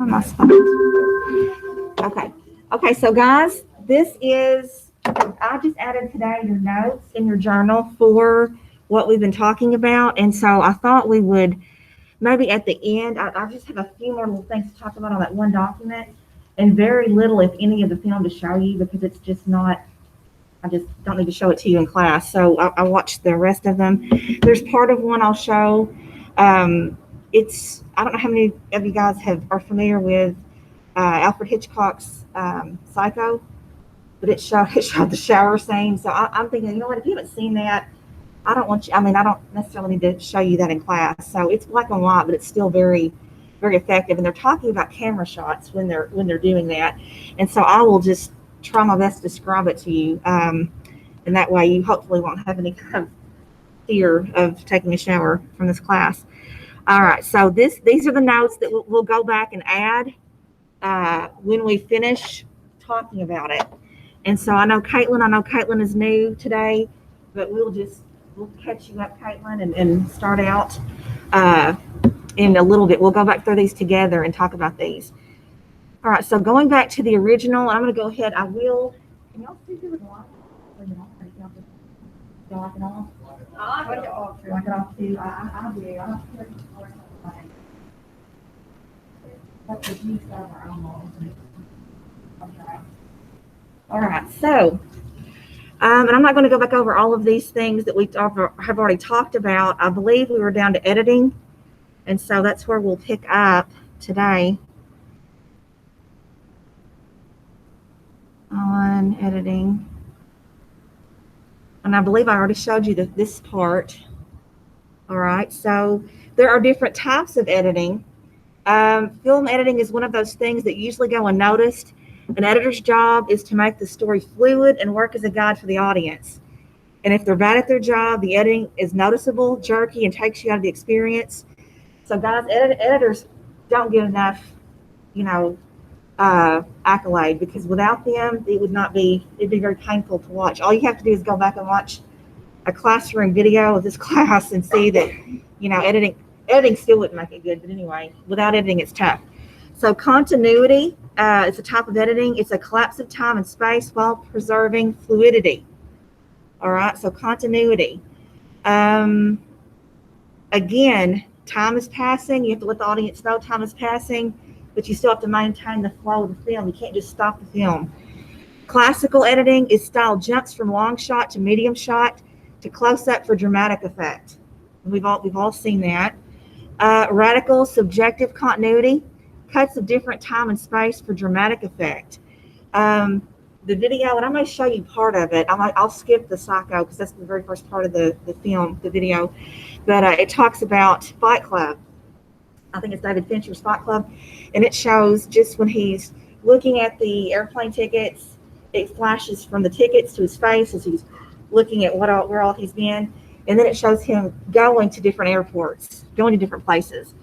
on my spot. Okay, so guys, this is, I just added today your notes in your journal for what we've been talking about. And so I thought we would maybe at the end, I just have a few more little things to talk about on that one document and very little, if any, of the film to show you because it's just not, I just don't need to show it to you in class. So I watched the rest of them. There's part of one I'll show. It's, I don't know how many of you guys are familiar with Alfred Hitchcock's Psycho, but it showed the shower scene. So I'm thinking, you know what, if you haven't seen that, I don't necessarily need to show you that in class. So it's black and white, but it's still very, very effective. And they're talking about camera shots when they're doing that. And so I will just try my best to describe it to you. And that way you hopefully won't have any kind of fear of taking a shower from this class. All right, so these are the notes that we'll go back and add when we finish talking about it. And so I know Caitlin is new today, but we'll catch you up, Caitlin, and start out in a little bit. We'll go back through these together and talk about these. All right, so going back to the original, I'm going to go ahead. Can y'all see who the light? Y'all like it off? I like it off. You like it off too? I do. I don't care if it's like that's the juice of our own. Okay. All right, so, and I'm not going to go back over all of these things that we have already talked about. I believe we were down to editing, and so that's where we'll pick up today on editing. And I believe I already showed you this part. All right, so there are different types of editing. Film editing is one of those things that usually go unnoticed. An editor's job is to make the story fluid and work as a guide for the audience. And if they're bad at their job, the editing is noticeable, jerky, and takes you out of the experience. So guys, editors don't get enough, accolade, because without them, it'd be very painful to watch. All you have to do is go back and watch a classroom video of this class and see that, editing still wouldn't make it good. But anyway, without editing, it's tough. So continuity is a type of editing. It's a collapse of time and space while preserving fluidity. All right, so continuity. Again, time is passing. You have to let the audience know time is passing, but you still have to maintain the flow of the film. You can't just stop the film. Classical editing is style jumps from long shot to medium shot to close up for dramatic effect. We've all seen that. Radical subjective continuity, cuts of different time and space for dramatic effect. The video, and I may show you part of it. I'll skip the Psycho because that's the very first part of the film, the video. But it talks about Fight Club. I think it's David Fincher's Fight Club. And it shows just when he's looking at the airplane tickets, it flashes from the tickets to his face as he's looking at where all he's been. And then it shows him going to different airports, going to different places.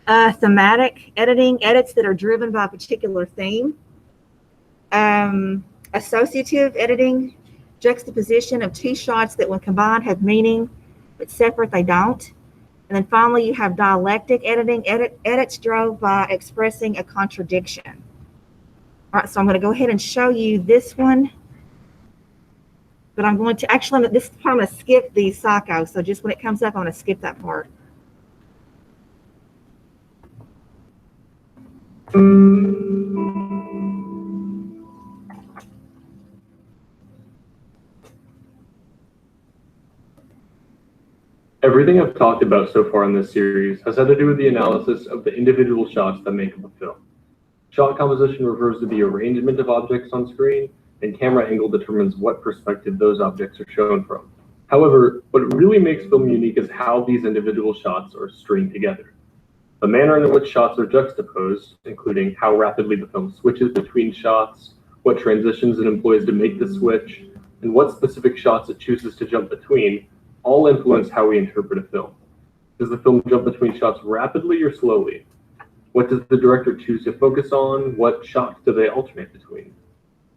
Thematic editing, edits that are driven by a particular theme. Associative editing, juxtaposition of two shots that when combined have meaning, but separate they don't. And then finally, you have dialectic editing, edits drove by expressing a contradiction. All right, so I'm going to go ahead and show you this one. But I'm going to, this part I'm going to skip the Psycho. So just when it comes up, I'm going to skip that part. Everything I've talked about so far in this series has had to do with the analysis of the individual shots that make up a film. Shot composition refers to the arrangement of objects on screen, and camera angle determines what perspective those objects are shown from. However, what really makes film unique is how these individual shots are stringed together. The manner in which shots are juxtaposed, including how rapidly the film switches between shots, what transitions it employs to make the switch, and what specific shots it chooses to jump between, all influence how we interpret a film. Does the film jump between shots rapidly or slowly? What does the director choose to focus on? What shots do they alternate between?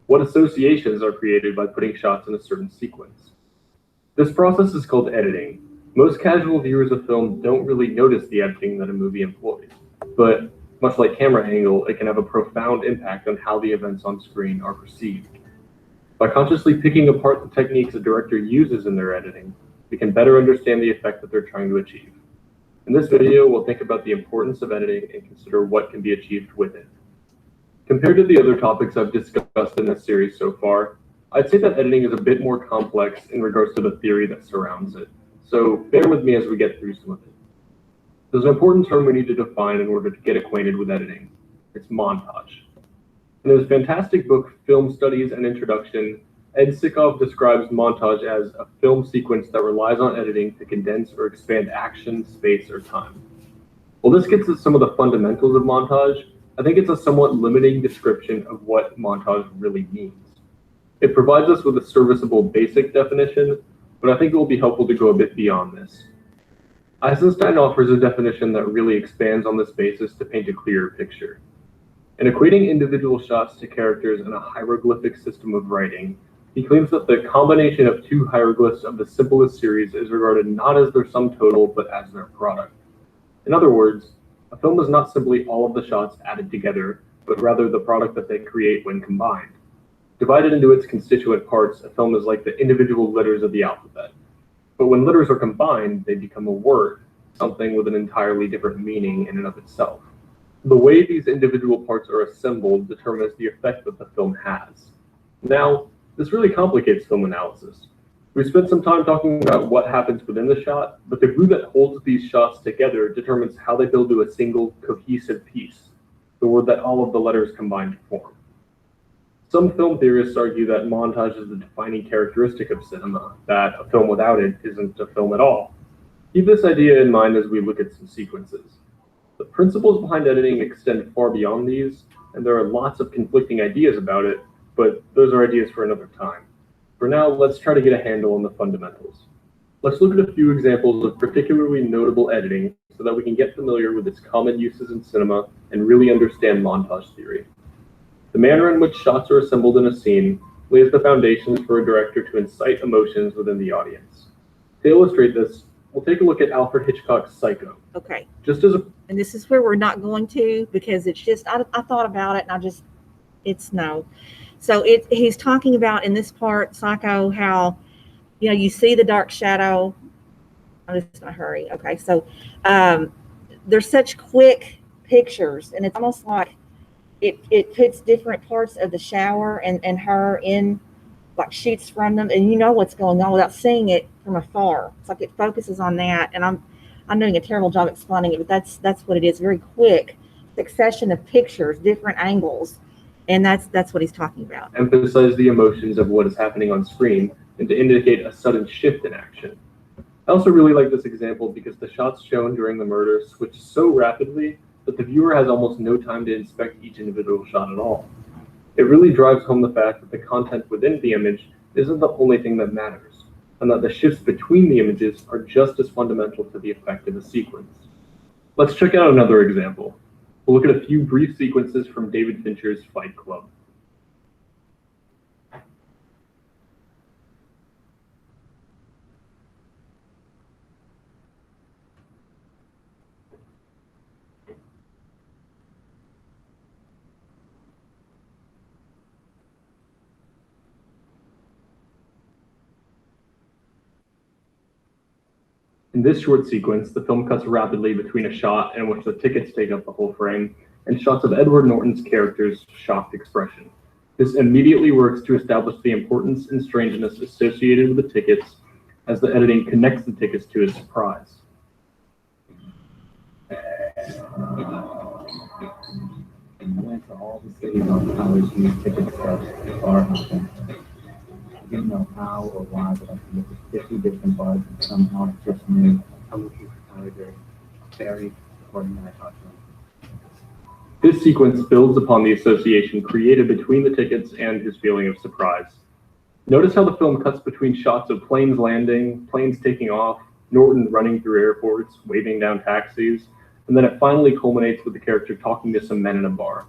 What associations are created by putting shots in a certain sequence? This process is called editing. Most casual viewers of film don't really notice the editing that a movie employs, but Much like camera angle, it can have a profound impact on how the events on screen are perceived. By consciously picking apart the techniques a director uses in their editing, we can better understand the effect that they're trying to achieve. In this video, we'll think about the importance of editing and consider what can be achieved with it. Compared to the other topics I've discussed in this series so far, I'd say that editing is a bit more complex in regards to the theory that surrounds it. So bear with me as we get through some of it. There's an important term we need to define in order to get acquainted with editing. It's montage. In his fantastic book, Film Studies and Introduction, Ed Sikov describes montage as a film sequence that relies on editing to condense or expand action, space, or time. While this gets at some of the fundamentals of montage, I think it's a somewhat limiting description of what montage really means. It provides us with a serviceable basic definition, but I think it will be helpful to go a bit beyond this. Eisenstein offers a definition that really expands on this basis to paint a clearer picture. In equating individual shots to characters in a hieroglyphic system of writing, he claims that the combination of two hieroglyphs of the simplest series is regarded not as their sum total, but as their product. In other words, a film is not simply all of the shots added together, but rather the product that they create when combined. Divided into its constituent parts, a film is like the individual letters of the alphabet. But when letters are combined, they become a word, something with an entirely different meaning in and of itself. The way these individual parts are assembled determines the effect that the film has. Now, this really complicates film analysis. We spent some time talking about what happens within the shot, but the glue that holds these shots together determines how they build to a single, cohesive piece, the word that all of the letters combine to form. Some film theorists argue that montage is the defining characteristic of cinema, that a film without it isn't a film at all. Keep this idea in mind as we look at some sequences. The principles behind editing extend far beyond these, and there are lots of conflicting ideas about it, but those are ideas for another time. For now, let's try to get a handle on the fundamentals. Let's look at a few examples of particularly notable editing so that we can get familiar with its common uses in cinema and really understand montage theory. The manner in which shots are assembled in a scene lays the foundations for a director to incite emotions within the audience. To illustrate this, we'll take a look at Alfred Hitchcock's Psycho. Okay. And this is where we're not going to, because it's just, I thought about it and it's no. So he's talking about in this part, Psycho, how, you see the dark shadow. I'm just gonna hurry. Okay. So there's such quick pictures, and it's almost like it puts different parts of the shower and her in, like, shoots from them, and you know what's going on without seeing it from afar. It's like it focuses on that, and I'm doing a terrible job explaining it, but that's what it is. Very quick succession of pictures, different angles, and that's what he's talking about. Emphasize the emotions of what is happening on screen and to indicate a sudden shift in action. I also really like this example because the shots shown during the murder switch so rapidly that the viewer has almost no time to inspect each individual shot at all. It really drives home the fact that the content within the image isn't the only thing that matters, and that the shifts between the images are just as fundamental to the effect of a sequence. Let's check out another example. We'll look at a few brief sequences from David Fincher's Fight Club. In this short sequence, the film cuts rapidly between a shot in which the tickets take up the whole frame and shots of Edward Norton's character's shocked expression. This immediately works to establish the importance and strangeness associated with the tickets as the editing connects the tickets to his surprise. I went to all the cities on college used ticket stubs bar hopping. I didn't know how or why, but I could look at 50 different bars and somehow I just knew I would keep Tyler very according to I talked to him. This sequence builds upon the association created between the tickets and his feeling of surprise. Notice how the film cuts between shots of planes landing, planes taking off, Norton running through airports, waving down taxis, and then it finally culminates with the character talking to some men in a bar.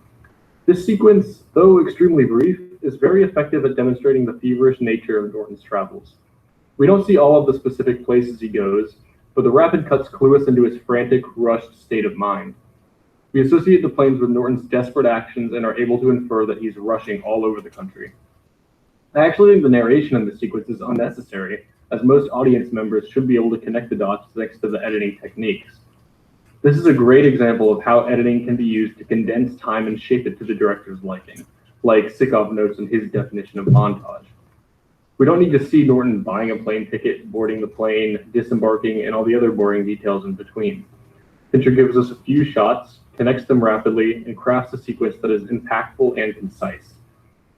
This sequence, though extremely brief, is very effective at demonstrating the feverish nature of Norton's travels. We don't see all of the specific places he goes, but the rapid cuts clue us into his frantic, rushed state of mind. We associate the planes with Norton's desperate actions and are able to infer that he's rushing all over the country. I actually think the narration in the sequence is unnecessary, as most audience members should be able to connect the dots thanks to the editing techniques. This is a great example of how editing can be used to condense time and shape it to the director's liking, like Sikov notes in his definition of montage. We don't need to see Norton buying a plane ticket, boarding the plane, disembarking, and all the other boring details in between. Fincher gives us a few shots, connects them rapidly, and crafts a sequence that is impactful and concise.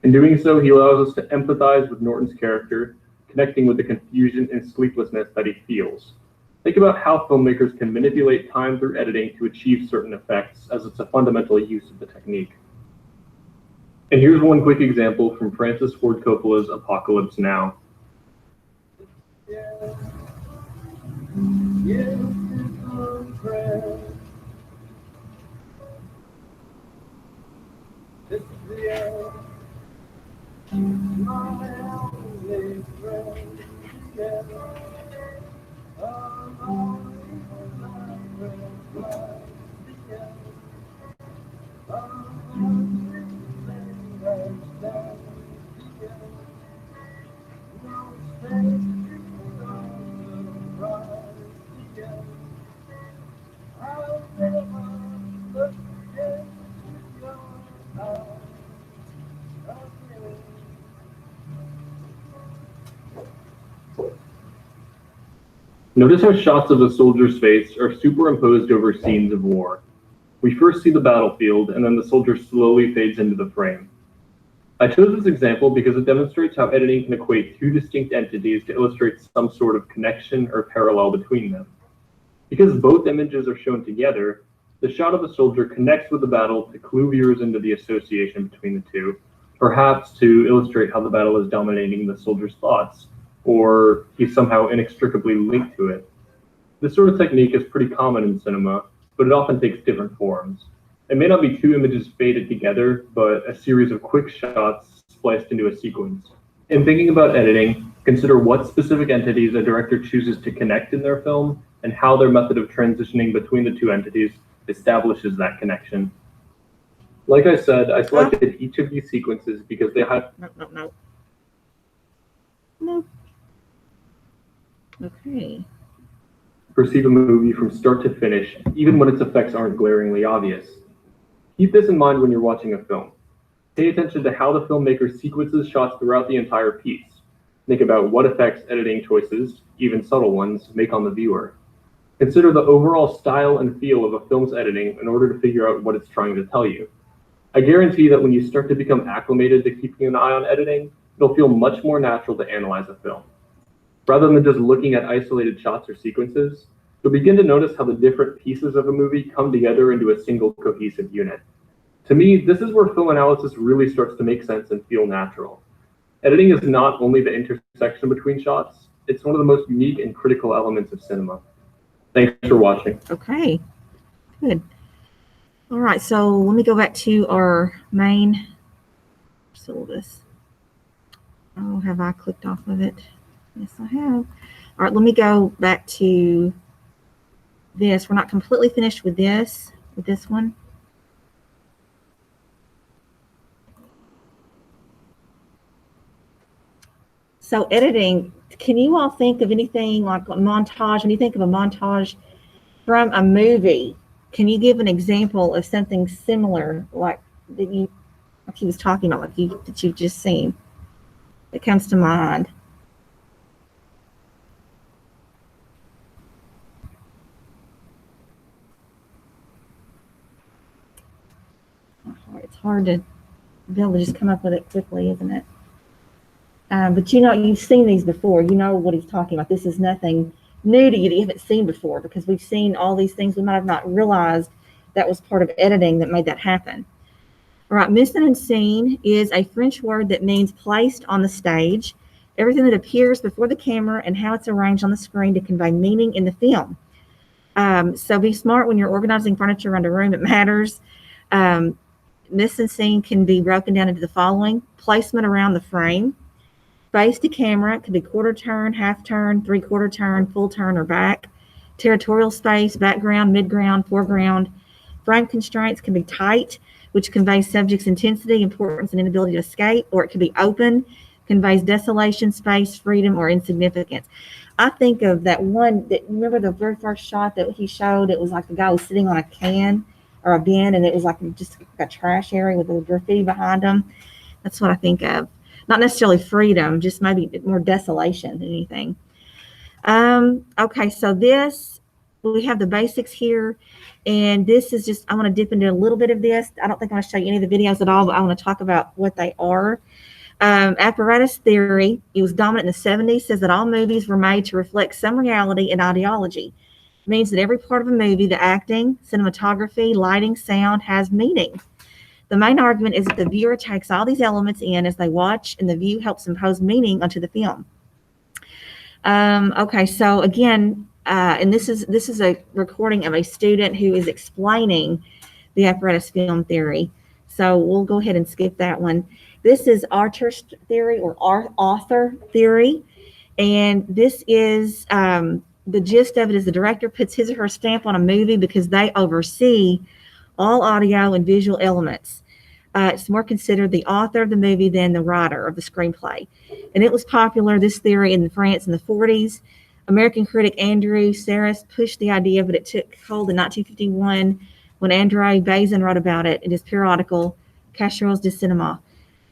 In doing so, he allows us to empathize with Norton's character, connecting with the confusion and sleeplessness that he feels. Think about how filmmakers can manipulate time through editing to achieve certain effects, as it's a fundamental use of the technique. And here's one quick example from Francis Ford Coppola's Apocalypse Now. Notice how shots of a soldier's face are superimposed over scenes of war. We first see the battlefield, and then the soldier slowly fades into the frame. I chose this example because it demonstrates how editing can equate two distinct entities to illustrate some sort of connection or parallel between them. Because both images are shown together, the shot of a soldier connects with the battle to clue viewers into the association between the two, perhaps to illustrate how the battle is dominating the soldier's thoughts, or he's somehow inextricably linked to it. This sort of technique is pretty common in cinema, but it often takes different forms. It may not be two images faded together, but a series of quick shots spliced into a sequence. In thinking about editing, consider what specific entities a director chooses to connect in their film and how their method of transitioning between the two entities establishes that connection. Like I said, I selected each of these sequences because they have... No. Okay. Perceive a movie from start to finish, even when its effects aren't glaringly obvious. Keep this in mind when you're watching a film. Pay attention to how the filmmaker sequences shots throughout the entire piece. Think about what effects editing choices, even subtle ones, make on the viewer. Consider the overall style and feel of a film's editing in order to figure out what it's trying to tell you. I guarantee that when you start to become acclimated to keeping an eye on editing, it'll feel much more natural to analyze a film. Rather than just looking at isolated shots or sequences, you'll begin to notice how the different pieces of a movie come together into a single cohesive unit. To me, this is where film analysis really starts to make sense and feel natural. Editing is not only the intersection between shots, it's one of the most unique and critical elements of cinema. Thanks for watching. Okay. Good. All right. So let me go back to our main syllabus. Oh, have I clicked off of it? Yes, I have. All right. Let me go back to this. We're not completely finished with this one. So editing, can you all think of anything like a montage? When you think of a montage from a movie, can you give an example of something similar like that you, like he was talking about, that you've just seen that comes to mind? It's hard to be able to just come up with it quickly, isn't it? But you know, you've seen these before. You know what he's talking about. This is nothing new to you that you haven't seen before, because we've seen all these things. We might have not realized that was part of editing that made that happen. All right, mise en scène is a French word that means placed on the stage, everything that appears before the camera and how it's arranged on the screen to convey meaning in the film. So be smart when you're organizing furniture around a room. It matters. Mise en scène can be broken down into the following: placement around the frame, face to camera, it could be quarter turn, half turn, 3/4 turn, full turn, or back, territorial space, background, midground, foreground, Frame constraints can be tight, which conveys subject's intensity, importance, and inability to escape, or it can be open, conveys desolation, space, freedom, or insignificance. I think of that one that, remember the very first shot that he showed? It was like the guy was sitting on a can or a bin, and it was like just a trash area with a graffiti behind him. That's what I think of. Not necessarily freedom, just maybe more desolation than anything. Okay, so we have the basics here, and this is just, I want to dip into a little bit of this. I don't think I'm going to show you any of the videos at all, but I want to talk about what they are. Apparatus theory, it was dominant in the 70s, says that all movies were made to reflect some reality and ideology. It means that every part of a movie, the acting, cinematography, lighting, sound, has meaning. The main argument is that the viewer takes all these elements in as they watch, and the view helps impose meaning onto the film. Okay, so again, and this is a recording of a student who is explaining the apparatus film theory. So we'll go ahead and skip that one. This is Arthur's theory, or author theory, and this is the gist of it is the director puts his or her stamp on a movie because they oversee all audio and visual elements. It's more considered the author of the movie than the writer of the screenplay. And it was popular, this theory, in France in the 40s. American critic Andrew Sarris pushed the idea, but it took hold in 1951 when André Bazin wrote about it in his periodical Casseroles de Cinéma.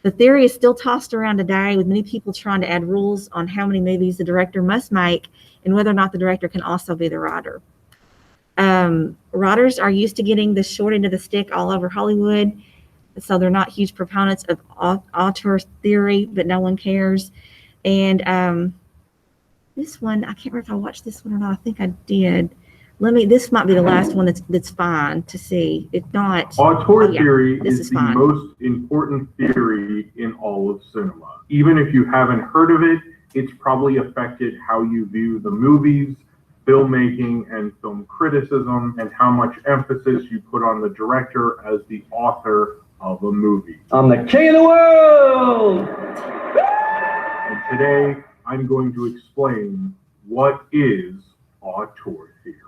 The theory is still tossed around today, with many people trying to add rules on how many movies the director must make and whether or not the director can also be the writer. Writers are used to getting the short end of the stick all over Hollywood, so they're not huge proponents of auteur theory, but no one cares. And this one, I can't remember if I watched this one or not. I think I did. This might be the last one that's fine to see. If not, auteur theory is the fine. most important theory in all of cinema. Even if you haven't heard of it, it's probably affected how you view the movies, filmmaking, and film criticism, and how much emphasis you put on the director as the author of a movie. I'm the king of the world! And today, I'm going to explain what is auteur theory.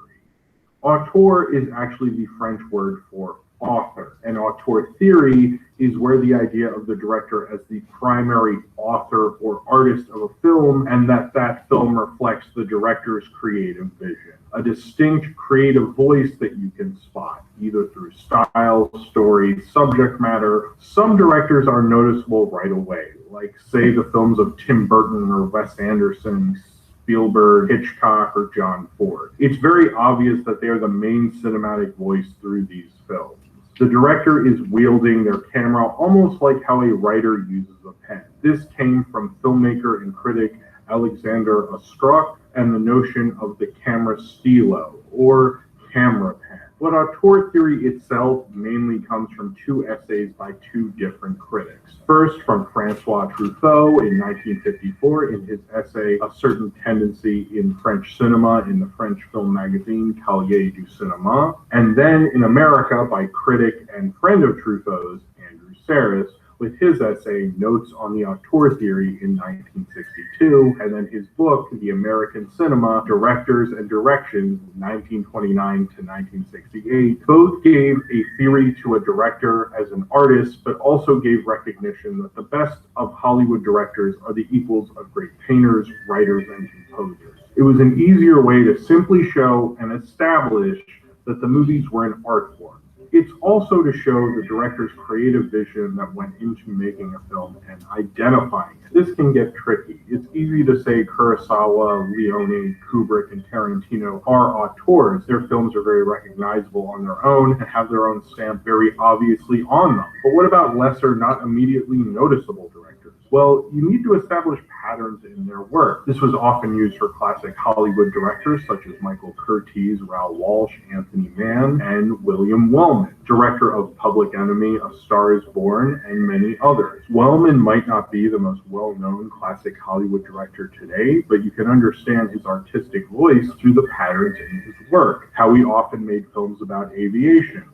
Auteur is actually the French word for author, and auteur theory is where the idea of the director as the primary author or artist of a film, and that film reflects the director's creative vision. A distinct creative voice that you can spot, either through style, story, subject matter. Some directors are noticeable right away, like say the films of Tim Burton or Wes Anderson, Spielberg, Hitchcock, or John Ford. It's very obvious that they are the main cinematic voice through these films. The director is wielding their camera almost like how a writer uses a pen. This came from filmmaker and critic Alexander Ostrog and the notion of the camera stilo, or camera pen. But auteur theory itself mainly comes from two essays by two different critics. First, from Francois Truffaut in 1954 in his essay A Certain Tendency in French Cinema in the French film magazine Cahiers du Cinéma, and then in America by critic and friend of Truffaut's, Andrew Sarris, with his essay Notes on the Auteur Theory in 1962, and then his book, The American Cinema, Directors and Directions, 1929 to 1968. Both gave a theory to a director as an artist, but also gave recognition that the best of Hollywood directors are the equals of great painters, writers, and composers. It was an easier way to simply show and establish that the movies were an art form. It's also to show the director's creative vision that went into making a film and identifying it. This can get tricky. It's easy to say Kurosawa, Leone, Kubrick, and Tarantino are auteurs. Their films are very recognizable on their own and have their own stamp very obviously on them. But what about lesser, not immediately noticeable directors? Well, you need to establish patterns in their work. This was often used for classic Hollywood directors such as Michael Curtiz, Raoul Walsh, Anthony Mann, and William Wellman, director of Public Enemy, A Star is Born, and many others. Wellman might not be the most well-known classic Hollywood director today, but you can understand his artistic voice through the patterns in his work, how he often made films about aviation,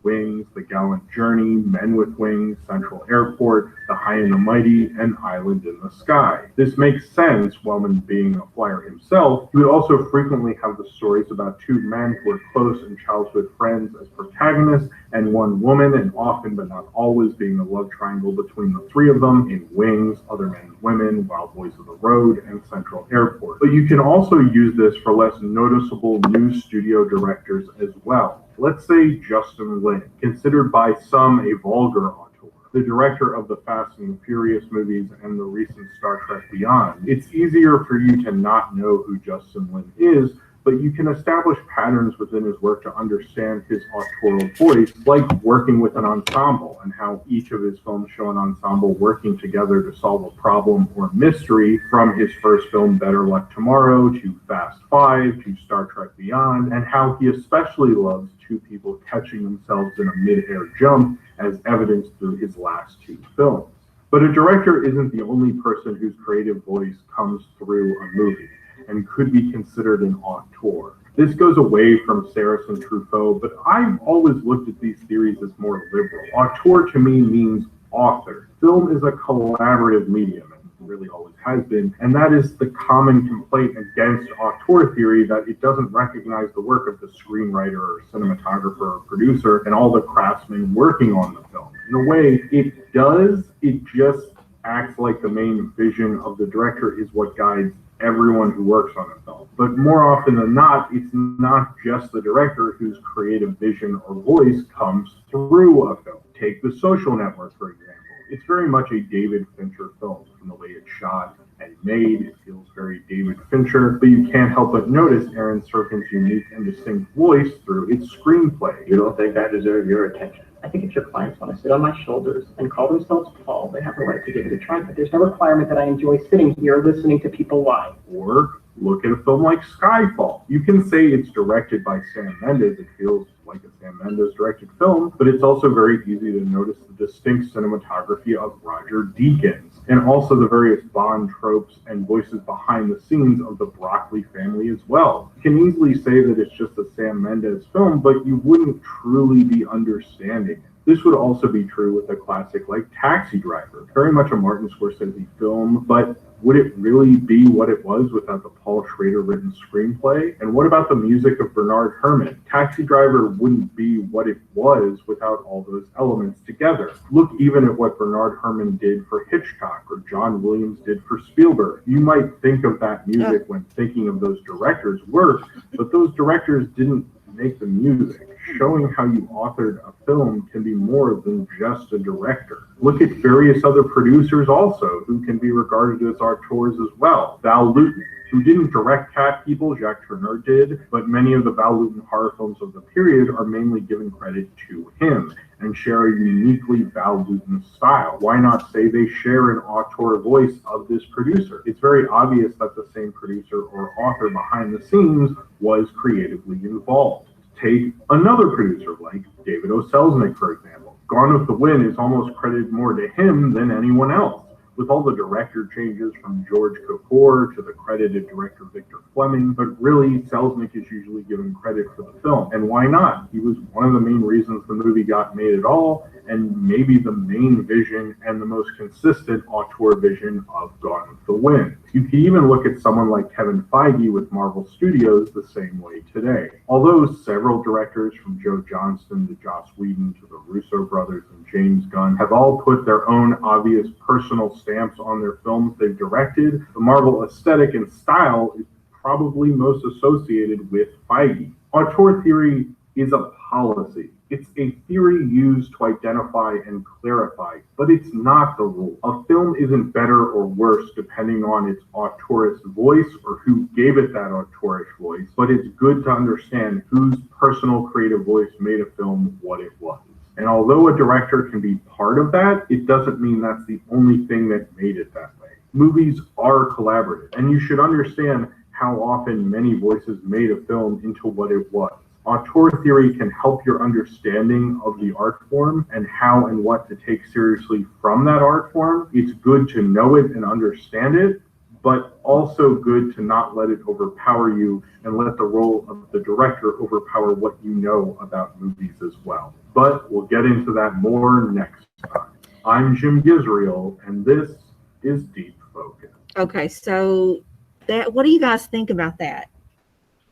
Wings, The Gallant Journey, Men with Wings, Central Airport, The High and the Mighty, and Island in the Sky. This makes sense. Wellman being a flyer himself, he would also frequently have the stories about two men who were close and childhood friends as protagonists, and one woman, and often but not always being the love triangle between the three of them in Wings, Other Men and Women, Wild Boys of the Road, and Central Airport. But you can also use this for less noticeable new studio directors as well. Let's say Justin Lin, considered by some a vulgar auteur, the director of the Fast and the Furious movies and the recent Star Trek Beyond. It's easier for you to not know who Justin Lin is, but you can establish patterns within his work to understand his authorial voice, like working with an ensemble and how each of his films show an ensemble working together to solve a problem or mystery, from his first film Better Luck Tomorrow to Fast Five to Star Trek Beyond, and how he especially loves two people catching themselves in a mid-air jump, as evidenced through his last two films. But a director isn't the only person whose creative voice comes through a movie and could be considered an auteur. This goes away from Saracen Truffaut, but I've always looked at these theories as more liberal. Auteur to me means author. Film is a collaborative medium, and really always has been, and that is the common complaint against auteur theory, that it doesn't recognize the work of the screenwriter or cinematographer or producer and all the craftsmen working on the film. In a way, it does, it just acts like the main vision of the director is what guides everyone who works on a film. But more often than not, it's not just the director whose creative vision or voice comes through a film. Take The Social Network, for example. It's very much a David Fincher film from the way it's shot and made. It feels very David Fincher, but you can't help but notice Aaron Sorkin's unique and distinct voice through its screenplay. You don't think I deserve your attention? I think if your clients want to sit on my shoulders and call themselves Paul, they have the right to give it a try, but there's no requirement that I enjoy sitting here listening to people lie. Or look at a film like Skyfall. You can say it's directed by Sam Mendes. It feels like a Sam Mendes directed film, but it's also very easy to notice the distinct cinematography of Roger Deakins, and also the various Bond tropes and voices behind the scenes of the Broccoli family as well. You can easily say that it's just a Sam Mendes film, but you wouldn't truly be understanding it. This would also be true with a classic like Taxi Driver, very much a Martin Scorsese film, but would it really be what it was without the Paul Schrader written screenplay? And what about the music of Bernard Herrmann? Taxi Driver wouldn't be what it was without all those elements together. Look even at what Bernard Herrmann did for Hitchcock or John Williams did for Spielberg. You might think of that music when thinking of those directors' work, but those directors didn't make the music. Showing how you authored a film can be more than just a director. Look at various other producers also, who can be regarded as auteurs as well. Val Lewton, who didn't direct Cat People, Jacques Tourneur did, but many of the Val Lewton horror films of the period are mainly given credit to him and share a uniquely Val Lewton style. Why not say they share an auteur voice of this producer? It's very obvious that the same producer or author behind the scenes was creatively involved. Take another producer like David O. Selznick, for example. Gone with the Wind is almost credited more to him than anyone else. With all the director changes from George Cukor to the credited director Victor Fleming, but really Selznick is usually given credit for the film. And why not? He was one of the main reasons the movie got made at all, and maybe the main vision and the most consistent auteur vision of Gone with the Wind. You can even look at someone like Kevin Feige with Marvel Studios the same way today. Although several directors from Joe Johnston to Joss Whedon to the Russo brothers and James Gunn have all put their own obvious personal stamps on their films they've directed, the Marvel aesthetic and style is probably most associated with Feige. Auteur theory is a policy. It's a theory used to identify and clarify, but it's not the rule. A film isn't better or worse depending on its auteurist voice or who gave it that auteurish voice, but it's good to understand whose personal creative voice made a film what it was. And although a director can be part of that, it doesn't mean that's the only thing that made it that way. Movies are collaborative, and you should understand how often many voices made a film into what it was. Auteur theory can help your understanding of the art form and how and what to take seriously from that art form. It's good to know it and understand it, but also good to not let it overpower you and let the role of the director overpower what you know about movies as well. But we'll get into that more next time. I'm Jim Gizriel, and this is Deep Focus. Okay, so that, what do you guys think about that?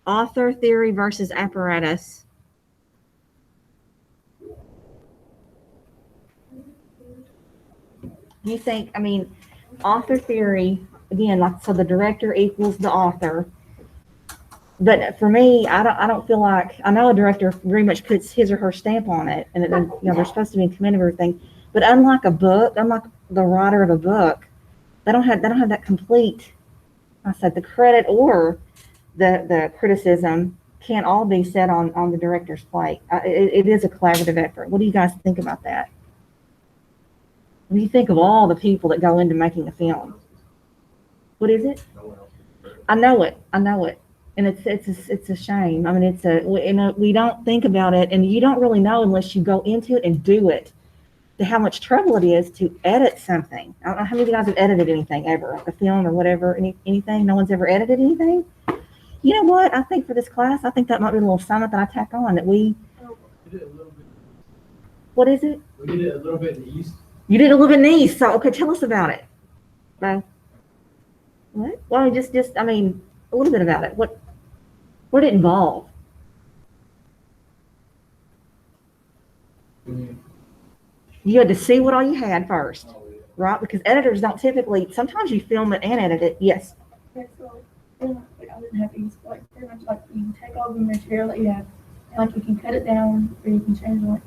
Author theory versus apparatus. You think, I mean, author theory, again, like, so the director equals the author. But for me, I don't feel like, I know a director very much puts his or her stamp on it, and then, you know, they're supposed to be in command of everything. But unlike a book, unlike the writer of a book, they don't have that complete, I said, the credit or the criticism can't all be set on the director's plate. It is a collaborative effort. What do you guys think about that? What do you think of all the people that go into making a film? What is it? I know it. And it's a shame. I mean, we don't think about it, and you don't really know unless you go into it and do it, to how much trouble it is to edit something. I don't know how many of you guys have edited anything ever, like a film or whatever, anything. No one's ever edited anything. You know what? I think for this class, I think that might be a little assignment that I tack on, that we did it a little bit. What is it? We did it a little bit in the East. You did a little bit in the East, so okay, tell us about it. What? Well, just I mean, a little bit about it. What did it involve? You had to see what all you had first, right? Because editors don't typically, sometimes you film it and edit it. Yes. Yeah, so like I didn't have to use like pretty much like you can take all the material that you have and like you can cut it down or you can change like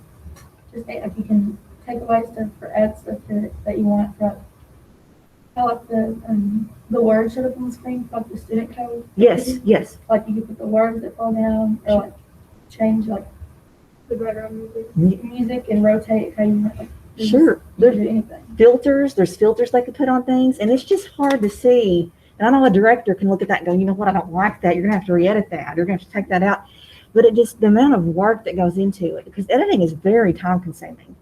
just like you can take away stuff or add stuff to it that you want. But I like the words showed up on the screen, like the student code. Yes. Yes. Like you can put the words that fall down or like change like the background music and rotate how you want. Like, Sure. you can do anything. There's filters they could put on things, and it's just hard to see. And I know a director can look at that and go, you know what, I don't like that. You're gonna have to re-edit that. You're gonna have to take that out. But it just, the amount of work that goes into it, because editing is very time consuming.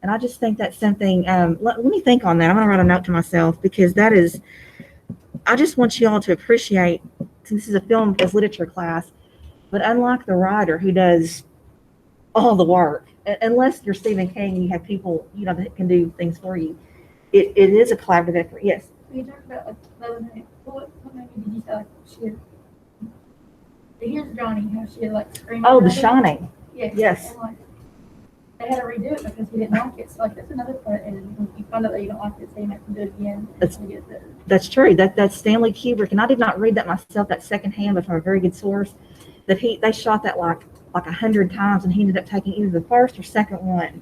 And I just think that's something, let me think on that. I'm gonna write a note to myself, because that is, I just want you all to appreciate, since this is a film as literature class, but unlike the writer who does all the work, unless you're Stephen King and you have people, you know, that can do things for you, it is a collaborative effort. Yes. You talked about like the other night. What movie did you say like she had? Here's Johnny, how she had like screamed. Oh, The Shining. Yes. Yes. And, like, they had to redo it because he didn't like it. So like that's another part. And when you find out that you don't like it, so you have to do it again. That's- to get better. That's true. That's Stanley Kubrick, and I did not read that myself, that secondhand, but from a very good source. That they shot that like 100 times, and he ended up taking either the first or second one.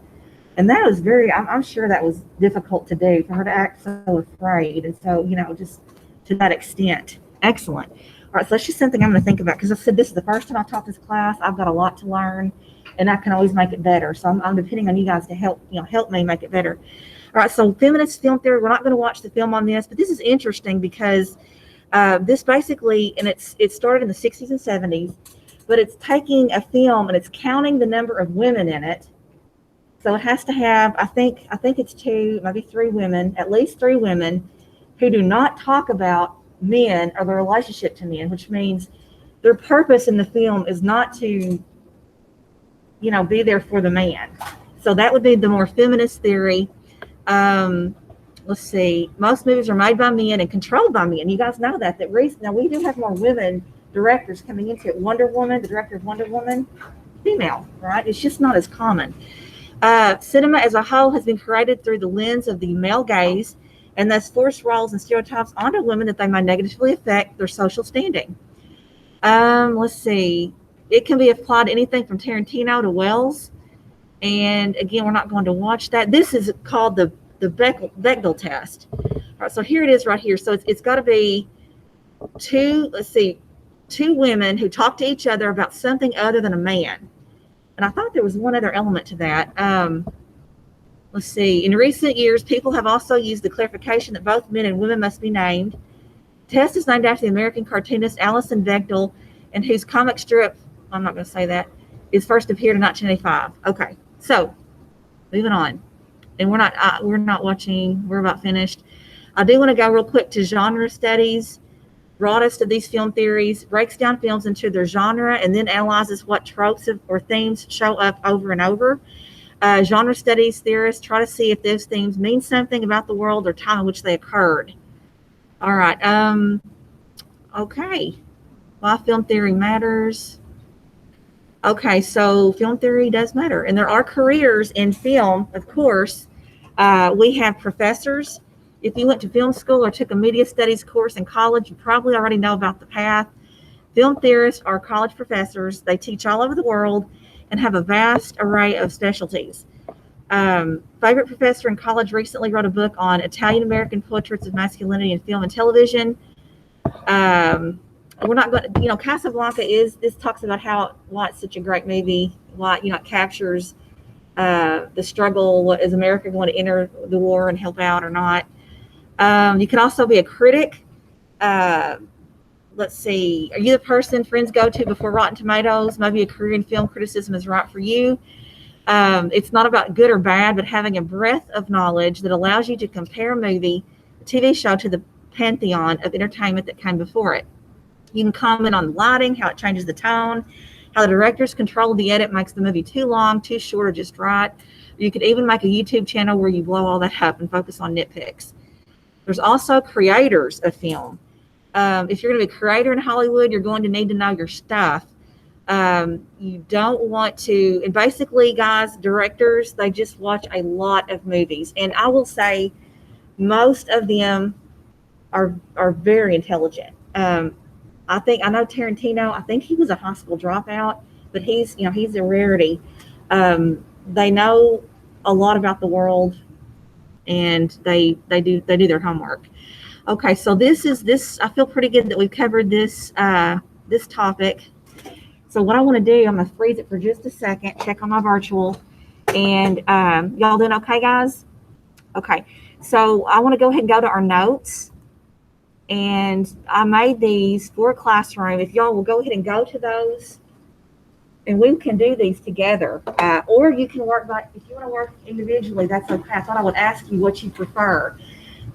And that was I'm sure that was difficult to do, for her to act so afraid. And so, you know, just to that extent. Excellent. All right, so that's just something I'm going to think about, because I said this is the first time I've taught this class. I've got a lot to learn, and I can always make it better. So I'm depending on you guys to help me make it better. All right, so feminist film theory, we're not going to watch the film on this, but this is interesting because this basically, and it started in the 60s and 70s, but it's taking a film and it's counting the number of women in it. So it has to have, I think it's 2, maybe 3 women, at least 3 women, who do not talk about men or their relationship to men, which means their purpose in the film is not to, you know, be there for the man. So that would be the more feminist theory. Let's see. Most movies are made by men and controlled by men. You guys know that now we do have more women directors coming into it. Wonder Woman, the director of Wonder Woman, female, right? It's just not as common. Cinema as a whole has been created through the lens of the male gaze, and thus force roles and stereotypes onto women that they may negatively affect their social standing. Let's see. It can be applied to anything from Tarantino to Wells. And again, we're not going to watch that. This is called the Bechdel test. All right, so here it is right here. So it's got to be 2 women who talk to each other about something other than a man. And I thought there was one other element to that. Let's see. In recent years, people have also used the clarification that both men and women must be named. The test is named after the American cartoonist Alison Bechdel, and whose comic strip, I'm not going to say that, is first appeared in 1985. Okay, so moving on. And we're not watching. We're about finished. I do want to go real quick to genre studies. Broadest of these film theories breaks down films into their genre and then analyzes what tropes or themes show up over and over. Genre studies theorists try to see if those themes mean something about the world or time in which they occurred. All right. Okay. Why film theory matters. Okay, so film theory does matter. And there are careers in film, of course. We have professors. If you went to film school or took a media studies course in college, you probably already know about the path. Film theorists are college professors. They teach all over the world and have a vast array of specialties. Favorite professor in college recently wrote a book on Italian-American portraits of masculinity in film and television. We're not going to, Casablanca this talks about why it's such a great movie, why, it captures the struggle. What is America going to enter the war and help out or not? You can also be a critic. Let's see. Are you the person friends go to before Rotten Tomatoes? Maybe a career in film criticism is right for you. It's not about good or bad, but having a breadth of knowledge that allows you to compare a movie, a TV show to the pantheon of entertainment that came before it. You can comment on the lighting, how it changes the tone, how the director's control of the edit makes the movie too long, too short, or just right. You could even make a YouTube channel where you blow all that up and focus on nitpicks. There's also creators of film. If you're going to be a creator in Hollywood, you're going to need to know your stuff. You don't want to, and basically, guys, directors, they just watch a lot of movies. And I will say most of them are very intelligent. I know Tarantino, I think he was a high school dropout, but he's a rarity. They know a lot about the world, and they do their homework. Okay, so this. I feel pretty good that we've covered this topic. So what I want to do, I'm gonna freeze it for just a second, check on my virtual, and y'all doing okay, guys? Okay, so I want to go ahead and go to our notes, and I made these for a classroom. If y'all will go ahead and go to those, and we can do these together, or you can work if you want to work individually, that's okay. I thought I would ask you what you prefer,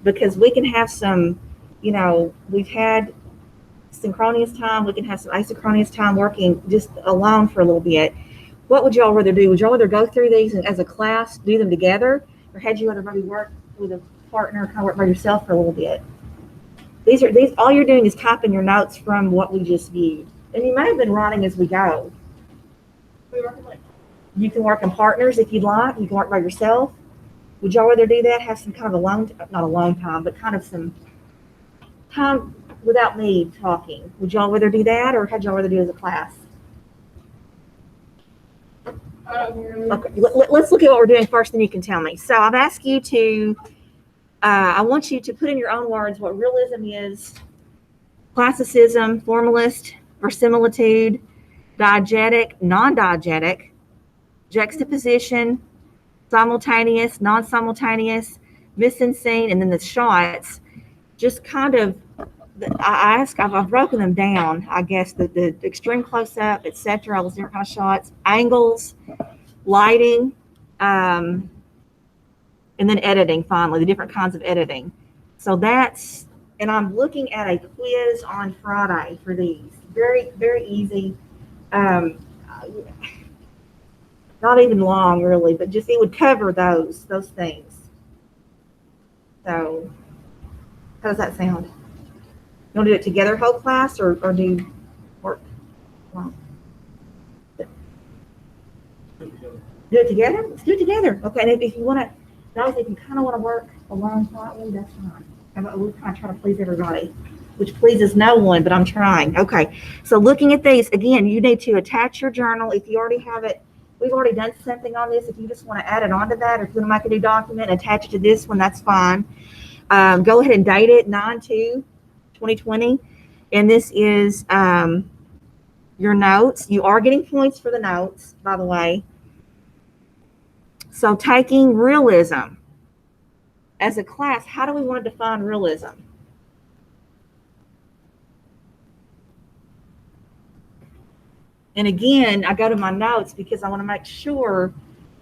because we can have some, we've had synchronous time, we can have some asynchronous time working just alone for a little bit. What would y'all rather do? Would y'all rather go through these as a class, do them together, or had you rather maybe work with a partner, kind of work by yourself for a little bit? These all you're doing is typing your notes from what we just viewed. And you may have been writing as we go. You can work in partners if you'd like. You can work by yourself. Would y'all rather do that? Have some kind of not alone time, but kind of some time without me talking. Would y'all rather do that, or had y'all rather do it as a class? Okay, let's look at what we're doing first, then you can tell me. So I've asked you to, I want you to put in your own words what realism is: classicism, formalist, verisimilitude, diegetic, non-diegetic, juxtaposition, simultaneous, non-simultaneous, mise-en-scene, and then the shots. Just kind of, I've broken them down, I guess, the extreme close-up, etc., all those different kind of shots, angles, lighting, and then editing, finally, the different kinds of editing. So that's, and I'm looking at a quiz on Friday for these. Very, very easy. Not even long, really, but just it would cover those things. So, how does that sound? You want to do it together, whole class, or do work? Well, do it together? Let's do it together. Okay, and if you want to, guys, if you kind of want to work alone quietly, that's fine. We're kind of trying to please everybody, which pleases no one, but I'm trying. Okay, so looking at these, again, you need to attach your journal. If you already have it, we've already done something on this. If you just want to add it onto that, or if you want to make a new document and attach it to this one, that's fine. Go ahead and date it 9/2/2020. And this is your notes. You are getting points for the notes, by the way. So taking realism as a class, how do we want to define realism? And again, I go to my notes because I want to make sure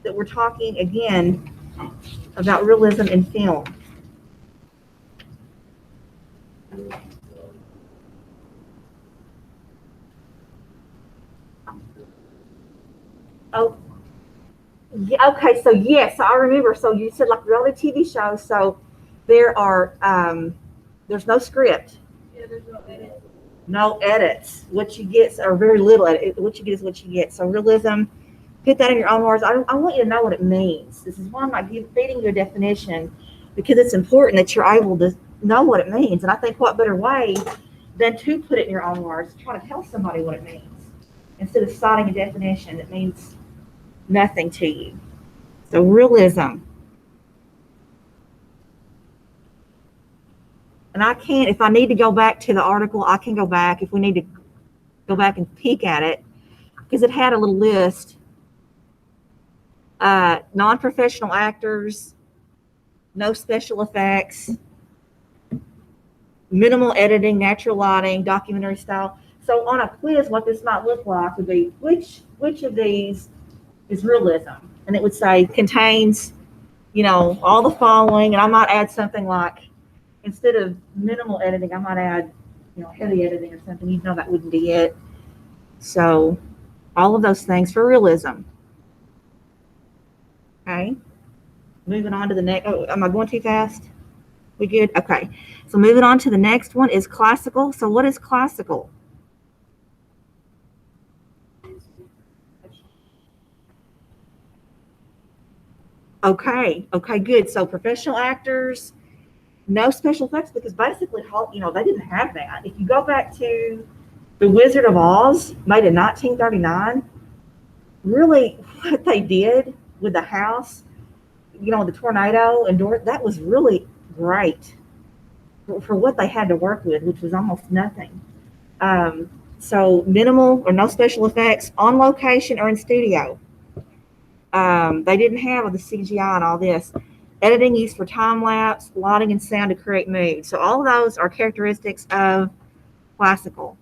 that we're talking again about realism in film. Yeah, okay, so yes, I remember. So you said like reality TV shows. So there are, there's no script, Yeah, there's no edit. no edits. What you get, or very little edit. What you get is what you get. So realism, put that in your own words. I want you to know what it means. This is why I'm not feeding you a definition, because it's important that you're able to know what it means. And I think what better way than to put it in your own words, try to tell somebody what it means, instead of citing a definition that means nothing to you. So realism. And I can't, if I need to go back to the article, I can go back if we need to go back and peek at it, because it had a little list. Non-professional actors, no special effects, minimal editing, natural lighting, documentary style. So on a quiz, what this might look like would be which of these is realism, and it would say contains, all the following, and I might add something like, instead of minimal editing, I might add, heavy editing or something. That wouldn't be it. So all of those things for realism. Okay. Moving on to the next. Oh, am I going too fast? We good? Okay. So moving on to the next one is classical. So what is classical? Okay. Okay, good. So professional actors, no special effects, because basically, they didn't have that. If you go back to The Wizard of Oz, made in 1939, really what they did with the house, the tornado and door, that was really great for what they had to work with, which was almost nothing. So minimal or no special effects on location or in studio. They didn't have the CGI and all this. Editing used for time lapse, lighting and sound to create mood. So all of those are characteristics of classical.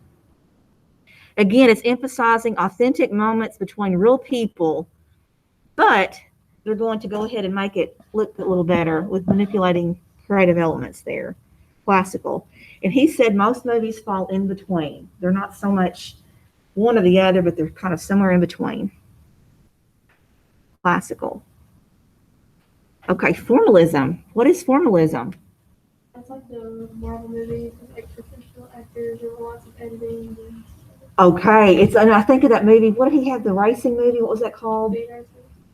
Again, it's emphasizing authentic moments between real people, but they're going to go ahead and make it look a little better with manipulating creative elements there. Classical. And he said most movies fall in between. They're not so much one or the other, but they're kind of somewhere in between. Classical. Okay, formalism. What is formalism? That's like the Marvel movies with like professional actors and lots of editing and Okay, and I think of that movie. What did he have? The racing movie. What was that called? Speed Racer.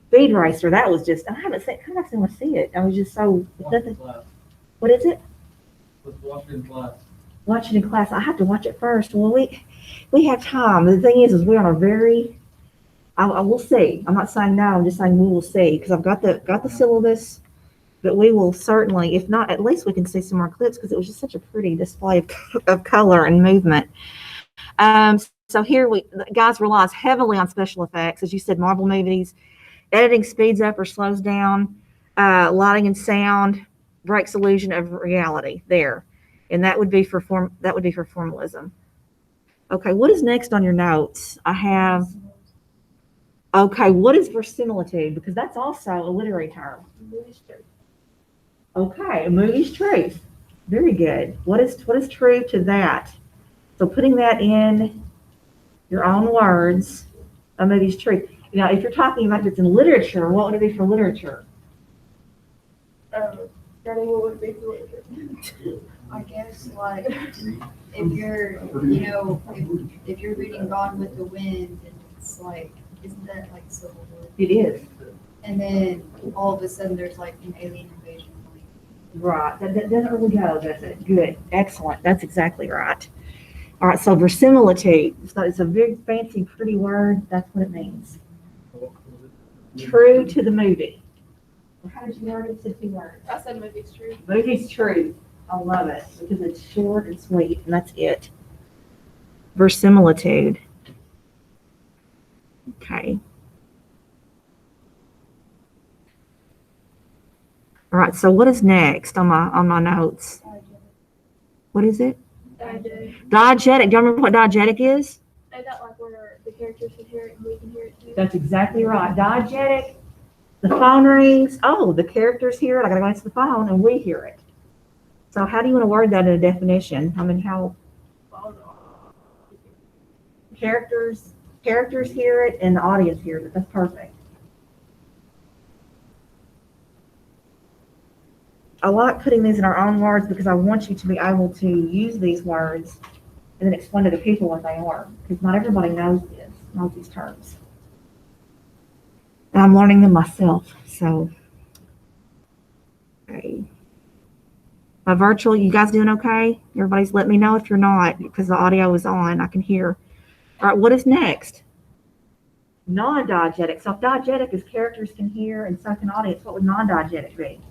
Speed Racer. That was just. I haven't seen. I want to see it. I was just so. What is it? Let's watch it in class. Watch it in class. I have to watch it first. Well, we have time. The thing is we're on a very. I will see. I'm not saying no. I'm just saying we will see, because I've got the syllabus, but we will certainly, if not, at least we can see some more clips, because it was just such a pretty display of color and movement. So here guys relies heavily on special effects, as you said, Marvel movies. Editing speeds up or slows down. Lighting and sound breaks illusion of reality there, and that would be for formalism. Okay, what is next on your notes? I have. Okay, what is verisimilitude? Because that's also a literary term. Okay, a movie's truth. Very good. What is true to that? So putting that in your own words, a movie's truth. If you're talking about it's in literature, what would it be for literature? Starting what would be for literature. I guess like if you're, if you're reading Gone with the Wind, and it's like, isn't that like Civil War? It is. And then all of a sudden there's like an alien invasion. Right. That doesn't really go, does it? Good. Excellent. That's exactly right. All right. So verisimilitude. So it's a very fancy, pretty word. That's what it means. True to the movie. How did you word it? Said 2 words. I said movie's true. Movie's true. I love it because it's short and sweet, and that's it. Verisimilitude. Okay. All right. So what is next on my notes? What is it? Diegetic. Diegetic. Do you remember what diegetic is? Is that like where the characters can hear it and we can hear it too? That's exactly right. Diegetic. The phone rings. Oh, the characters hear it. I got to go answer the phone, and we hear it. So how do you want to word that in a definition? I mean, how characters hear it and the audience hears it. That's perfect. I like putting these in our own words because I want you to be able to use these words and then explain to the people what they are, because not everybody knows these terms. And I'm learning them myself, so. Okay. My virtual, you guys doing okay? Everybody's let me know if you're not, because the audio is on, I can hear. All right, what is next? Non-diegetic. So if diegetic is characters can hear and so can audience, what would non-diegetic be?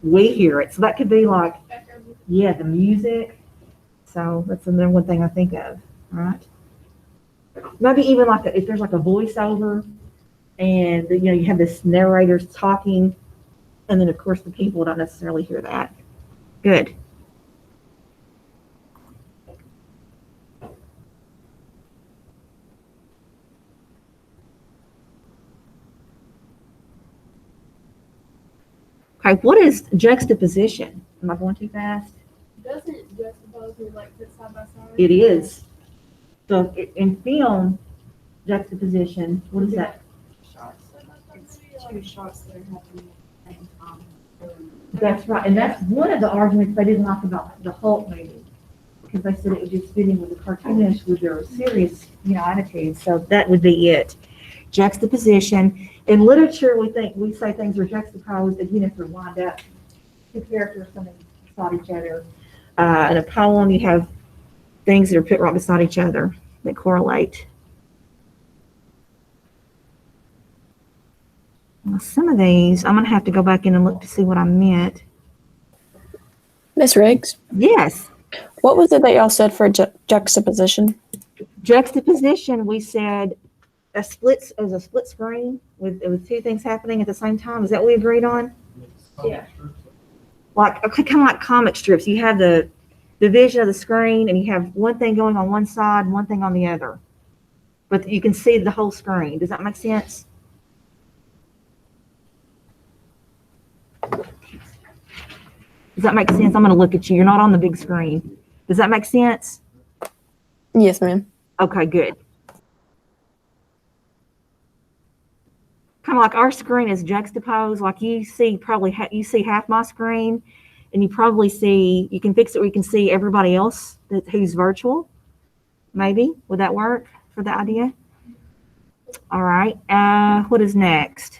We hear it. So that could be like, yeah, the music. So that's another one thing I think of, right? Maybe even like if there's like a voiceover and you have this narrator's talking, and then of course the people don't necessarily hear that. Good. Okay, what is juxtaposition? Am I going too fast? Doesn't juxtapose me like put side by side? It is. So in film, juxtaposition, what is that? Shots. It's two shots that are happening at the same time. That's right, and that's one of the arguments they didn't like about the Hulk movie, because they said it was just fitting with the cartoonish with their serious, attitude. So that would be it. Juxtaposition. In literature, we say things are juxtaposed again if they're lined up. Two characters coming beside each other. In a poem, you have things that are put right beside each other that correlate. Now, some of these, I'm going to have to go back in and look to see what I meant. Miss Riggs, Yes, what was it that y'all said for juxtaposition? juxtaposition, we said a split screen with two things happening at the same time. Is that what we agreed on? Yeah. Like, okay, kind of like comic strips. You have the division of the screen and you have one thing going on one side and one thing on the other. But you can see the whole screen. Does that make sense? Does that make sense? I'm going to look at you. You're not on the big screen. Does that make sense? Yes, ma'am. Okay, good. Kind of like our screen is juxtaposed. Like you see probably you see half my screen, and you probably see, you can fix it where you can see everybody else who's virtual. Maybe. Would that work for the idea? All right. What is next?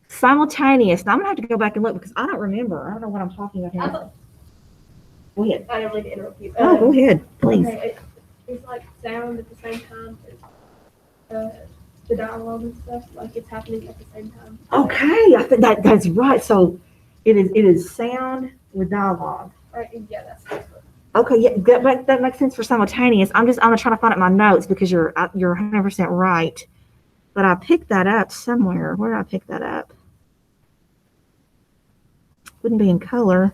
Simultaneous. Now I'm gonna have to go back and look because I don't remember. I don't know what I'm talking about here. Go ahead. I don't mean to interrupt you. Oh, go ahead, please. Okay, it's like sound at the same time as the dialogue and stuff, like it's happening at the same time. Okay, I think that's right. So it is sound with dialogue. Right, yeah, that's Okay, yeah, that makes sense for simultaneous. I'm gonna try to find it in my notes because you're 100% right. But I picked that up somewhere. Where did I pick that up? Wouldn't be in color.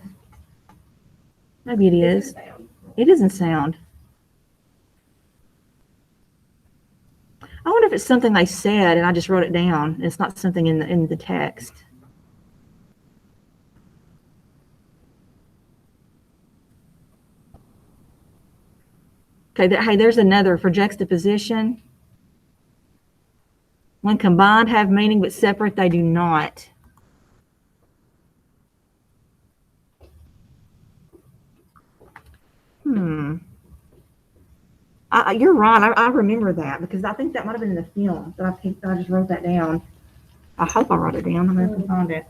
Maybe it is. sound. It isn't sound. I wonder if it's something they said and I just wrote it down. It's not something in the text. Okay, hey, there's another for juxtaposition. When combined have meaning but separate, they do not. You're right. I remember that because I think that might have been in the film that I picked. I just wrote that down. I hope I wrote it down. I'm going to find it.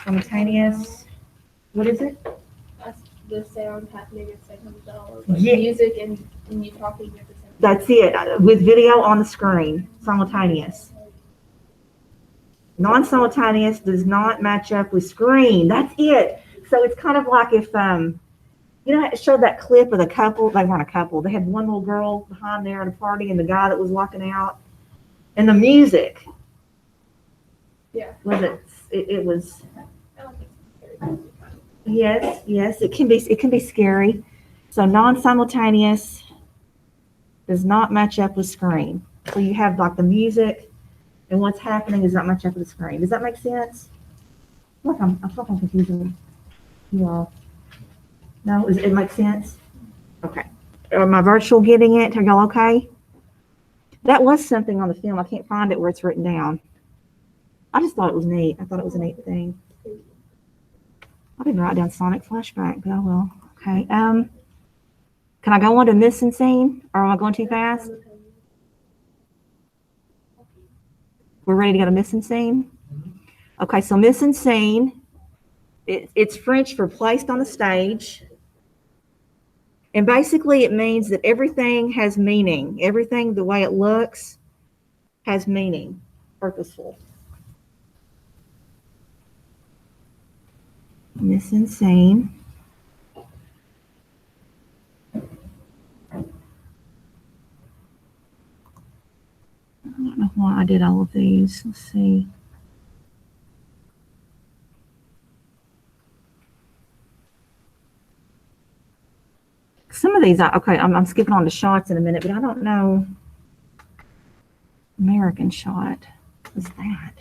Simultaneous. What is it? That's the sound happening at the same time as dialogue, like Yeah. music and you talking at the same time. That's it. With video on the screen. Simultaneous. Non-simultaneous does not match up with screen. That's it. So it's kind of like if it showed that clip of the couple. They weren't a couple. They had one little girl behind there at a party and the guy that was walking out. And the music. Yeah. Was it was. I don't think it's very music. Yes, it can be scary. So non-simultaneous does not match up with screen. So you have like the music and what's happening does not match up with the screen. Does that make sense? Look, I'm talking confusing you all. No, does it make sense? Okay. Are my virtual getting it? Are y'all okay? That was something on the film. I can't find it where it's written down. I just thought it was neat. I thought it was a neat thing. I didn't write down Sonic flashback, but I will. Okay. Can I go on to missing scene, or am I going too fast? We're ready to go to missing scene. Okay, so missing scene. It's French for placed on the stage. And basically it means that everything has meaning. Everything, the way it looks, has meaning, purposeful. Missing scene. I don't know why I did all of these. Let's see. Some of these, okay, I'm skipping on to shots in a minute, but I don't know. American shot. What's that?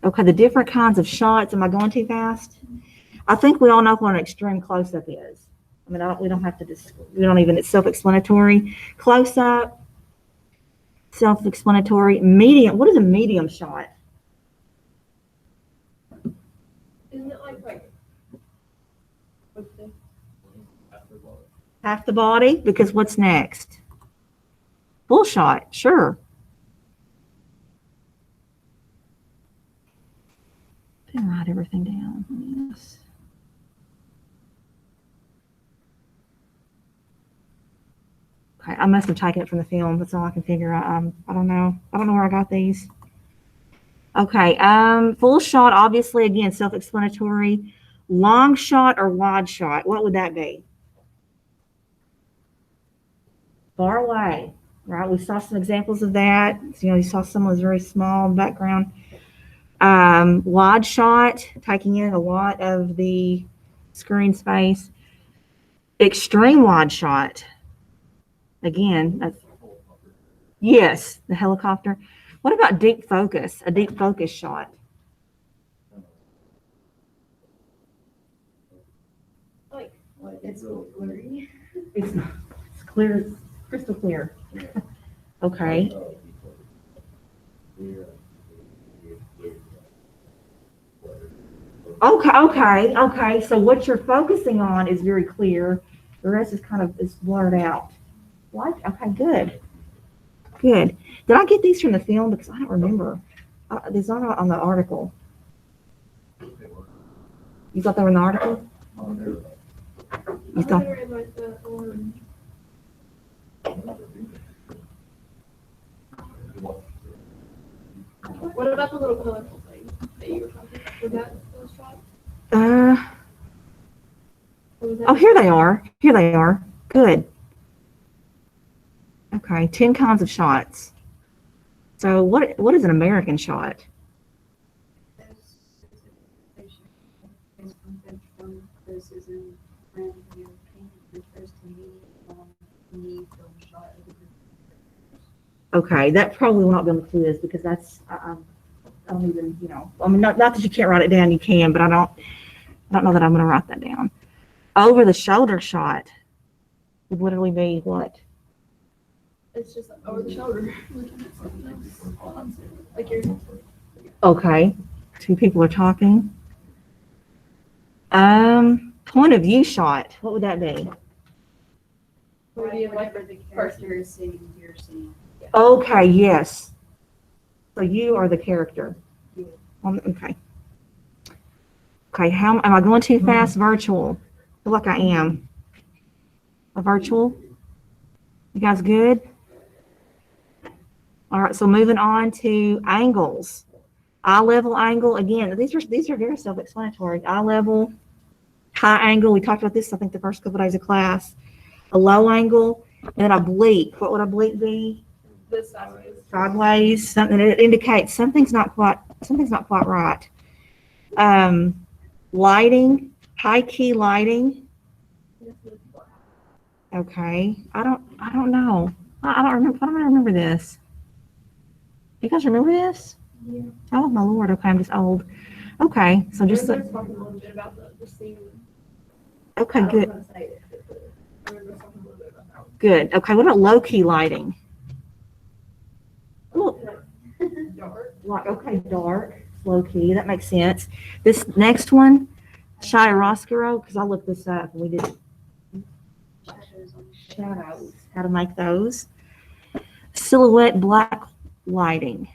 Okay, the different kinds of shots. Am I going too fast? I think we all know what an extreme close-up is. I mean, we don't have to we don't even, it's self-explanatory. Close-up, self-explanatory. Medium, what is a medium shot? Isn't it like what's this? Half the body, because what's next? Full shot, sure. Didn't write everything down. Yes. Okay, I must have taken it from the film. That's all I can figure out. I don't know. I don't know where I got these. Okay, full shot, obviously, again, self-explanatory. Long shot or wide shot, what would that be? Far away, right? We saw some examples of that. You know, you saw someone was very small in the background. Wide shot, taking in a lot of the screen space. Extreme wide shot. Again, that's, yes, the helicopter. What about deep focus? A deep focus shot. Like, It's blurry. It's clear, it's crystal clear. Okay. Okay. So what you're focusing on is very clear. The rest is kind of is blurred out. What? Okay, good. Good. Did I get these from the film? Because I don't remember. These are not on the article. You thought they were in the article? You thought? They're in like the orange. What about the little colorful thing that you were talking about? Was that those shots? Or was that Oh, here they are. Here they are. Good. Okay, 10 kinds of shots. So what is an American shot? Okay, that probably will not be on the quiz because that's I don't even, you know, I mean, not that you can't write it down, you can, but I don't know that I'm going to write that down. Over the shoulder shot would literally be what? It's just over the shoulder. Looking at something else. Like you're. Okay, two people are talking. Point of view shot. What would that be? Would be like Whatever the character is seeing, you're seeing. Okay, yes. So you are the character. Okay. Okay, how am I going too fast? Virtual. I feel like I am. A virtual? You guys good? All right, so moving on to angles. Eye level angle, again, these are very self-explanatory. Eye level, high angle, we talked about this, I think, the first couple of days of class. A low angle, and a oblique. What would oblique be? this sideways. Sideways, something that indicates something's not quite right. Lighting, high key lighting. Okay, I don't know. I don't remember this. You guys remember this? Yeah. Oh my Lord. Okay, I'm just old. Okay, so just We're talking a little bit about the scene. okay, I was good, gonna say it, but I remember talking a little bit about that. good. Okay, what about low key lighting? Look, Like, okay, dark, low key, that makes sense. This next one, chiaroscuro, because I looked this up and we did shadows, how to make those. Silhouette black lighting.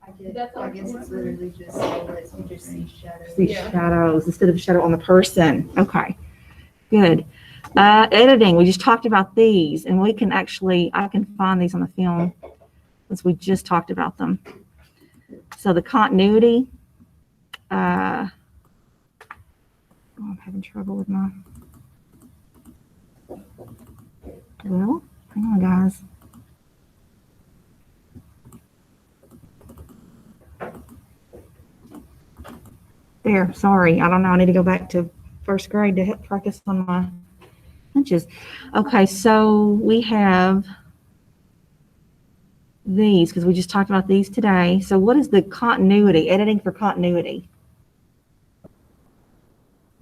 I guess it's literally just silhouettes, you just see shadows. These shadows instead of shadow on the person. Okay, good. Editing, we just talked about these, and we can actually, I can find these on the film since we just talked about them. So the continuity, oh, I'm having trouble with my, well, hang on, guys. There, sorry, I don't know, I need to go back to first grade to practice on my punches. Okay, so we have these, because we just talked about these today. So what is the continuity, editing for continuity?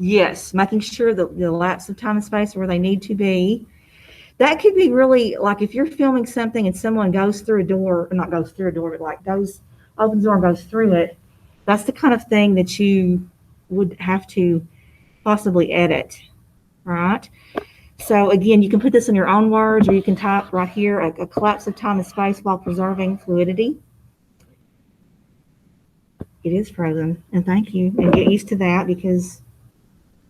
Yes, making sure that the lapse of time and space are where they need to be. That could be really, like if you're filming something and someone goes through a door, or not goes through a door, but like opens the door and goes through it, that's the kind of thing that you would have to possibly edit, right? So again, you can put this in your own words, or you can type right here, a collapse of time and space while preserving fluidity. It is frozen, and thank you, and get used to that because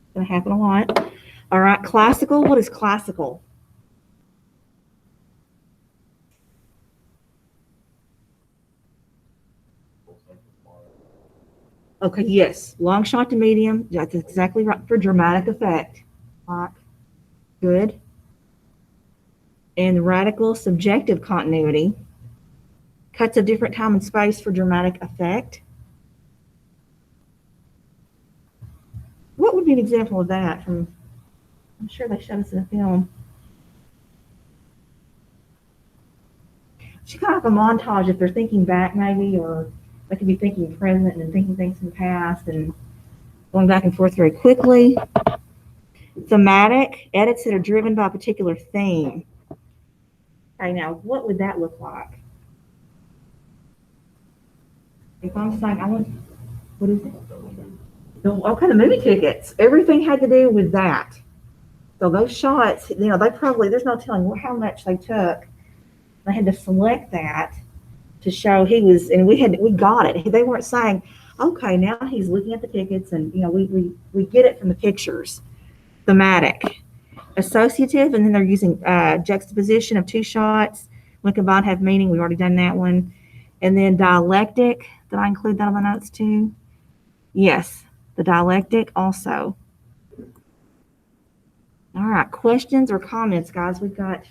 it's going to happen a lot. All right, classical, what is classical? Okay, yes, long shot to medium, that's exactly right for dramatic effect. Right. Good. And radical subjective continuity, cuts of different time and space for dramatic effect. What would be an example of that from, I'm sure they showed us in a film. It's kind of like a montage if they're thinking back maybe, or they could be thinking present and then thinking things in the past and going back and forth very quickly. Thematic, edits that are driven by a particular theme. Okay, now what would that look like? If I'm saying I want, what is it? Okay, the movie tickets. Everything had to do with that. So those shots, you know, they probably, there's no telling how much they took. They had to select that to show he was, and we got it. They weren't saying, okay, now he's looking at the tickets, and you know, we get it from the pictures. Thematic, associative, and then they're using juxtaposition of two shots when combined have meaning. We've already done that one. And then dialectic, did I include that on the notes too? Yes, the dialectic also. All right, questions or comments, guys? We've got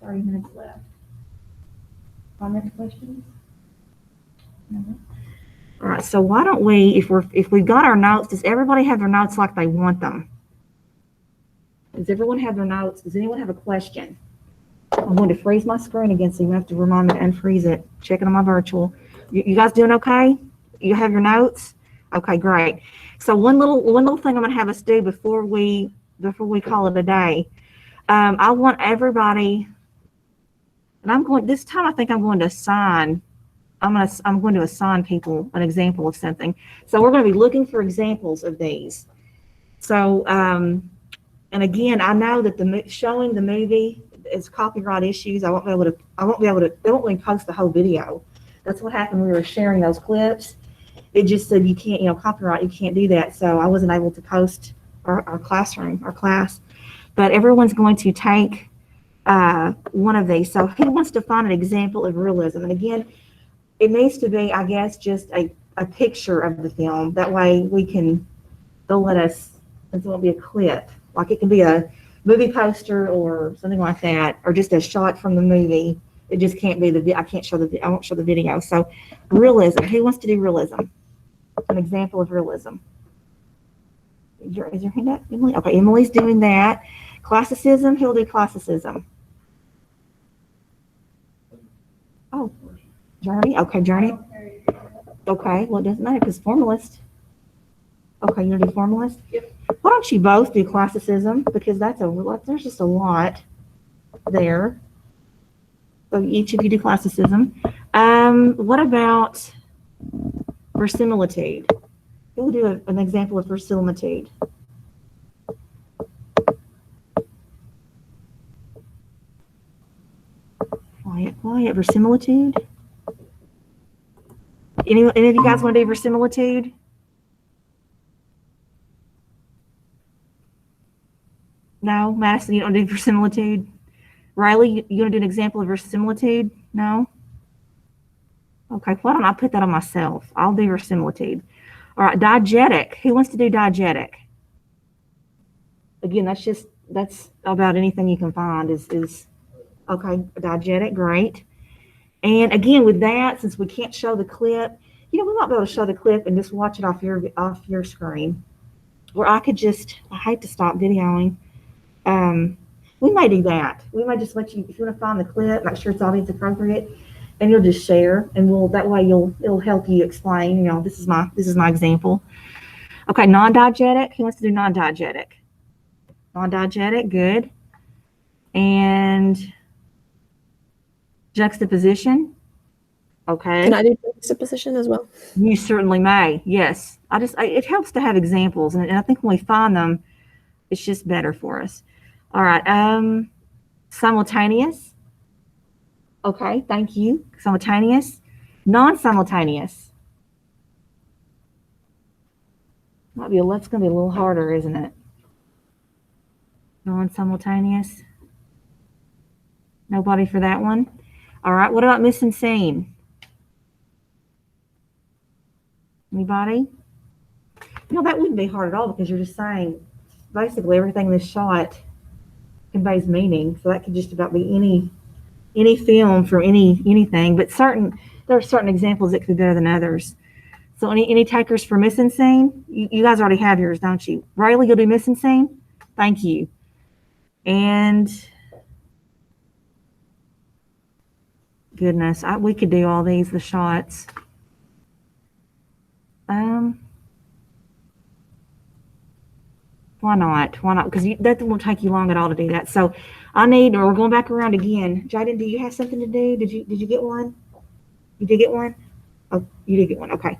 30 minutes left. Comments, questions? No? All right, so why don't we, if we've got our notes, does everybody have their notes like they want them? Does everyone have their notes? Does anyone have a question? I'm going to freeze my screen again, so you have to remind me to unfreeze it. Checking on my virtual. You guys doing okay? You have your notes? Okay, great. So one little thing I'm going to have us do before we call it a day. I want everybody, and this time I think I'm going to assign. I'm going to assign people an example of something. So we're going to be looking for examples of these. So, and again, I know that showing the movie is copyright issues. They won't let me post the whole video. That's what happened. We were sharing those clips. It just said you can't, copyright, you can't do that. So I wasn't able to post our class. But everyone's going to take one of these. So who wants to find an example of realism? And again, it needs to be, I guess, just a picture of the film. That way they'll let us, it won't be a clip. Like it can be a movie poster or something like that, or just a shot from the movie. It just can't be I won't show the video. So realism, who wants to do realism? An example of realism. Is your hand up, Emily? Okay, Emily's doing that. Classicism, who'll do classicism? Oh, Journey? Okay, Journey. Okay, well, it doesn't matter because formalist. Okay, you're gonna do formalist? Yep. Why don't you both do classicism? Because there's just a lot there. So each of you do classicism. What about verisimilitude? Who will do an example of verisimilitude? Quiet, quiet. Verisimilitude. Any of you guys want to do verisimilitude? No, Madison, you don't do verisimilitude. Riley, you want to do an example of verisimilitude? No. Okay, why don't I put that on myself? I'll do verisimilitude. All right, diegetic. Who wants to do diegetic? Again, that's about anything you can find is okay, diegetic, great. And again, with that, since we can't show the clip, we might be able to show the clip and just watch it off your screen. Or I could just, I hate to stop videoing. We may do that. We might just let you, if you want to find the clip, make sure it's audience appropriate, and you'll just share, and that way it'll help you explain. This is my example. Okay, non-diegetic. Who wants to do non-diegetic? Non-diegetic, good. And juxtaposition. Okay. Can I do juxtaposition as well? You certainly may. Yes. It helps to have examples, and I think when we find them, it's just better for us. All right. Simultaneous. Okay. Thank you. Simultaneous. Non-simultaneous. That's going to be a little harder, isn't it? Non-simultaneous. Nobody for that one. All right. What about missing scene? Anybody? That wouldn't be hard at all because you're just saying basically everything in this shot conveys meaning. So that could just about be any film from anything, but there are certain examples that could be better than others. So any takers for missing scene? You guys already have yours, don't you? Riley, you'll do missing scene? Thank you. And goodness, we could do all these, the shots. Why not? Because that won't take you long at all to do that. So we're going back around again. Jaden, do you have something to do? Did you get one? You did get one? Oh, you did get one. Okay.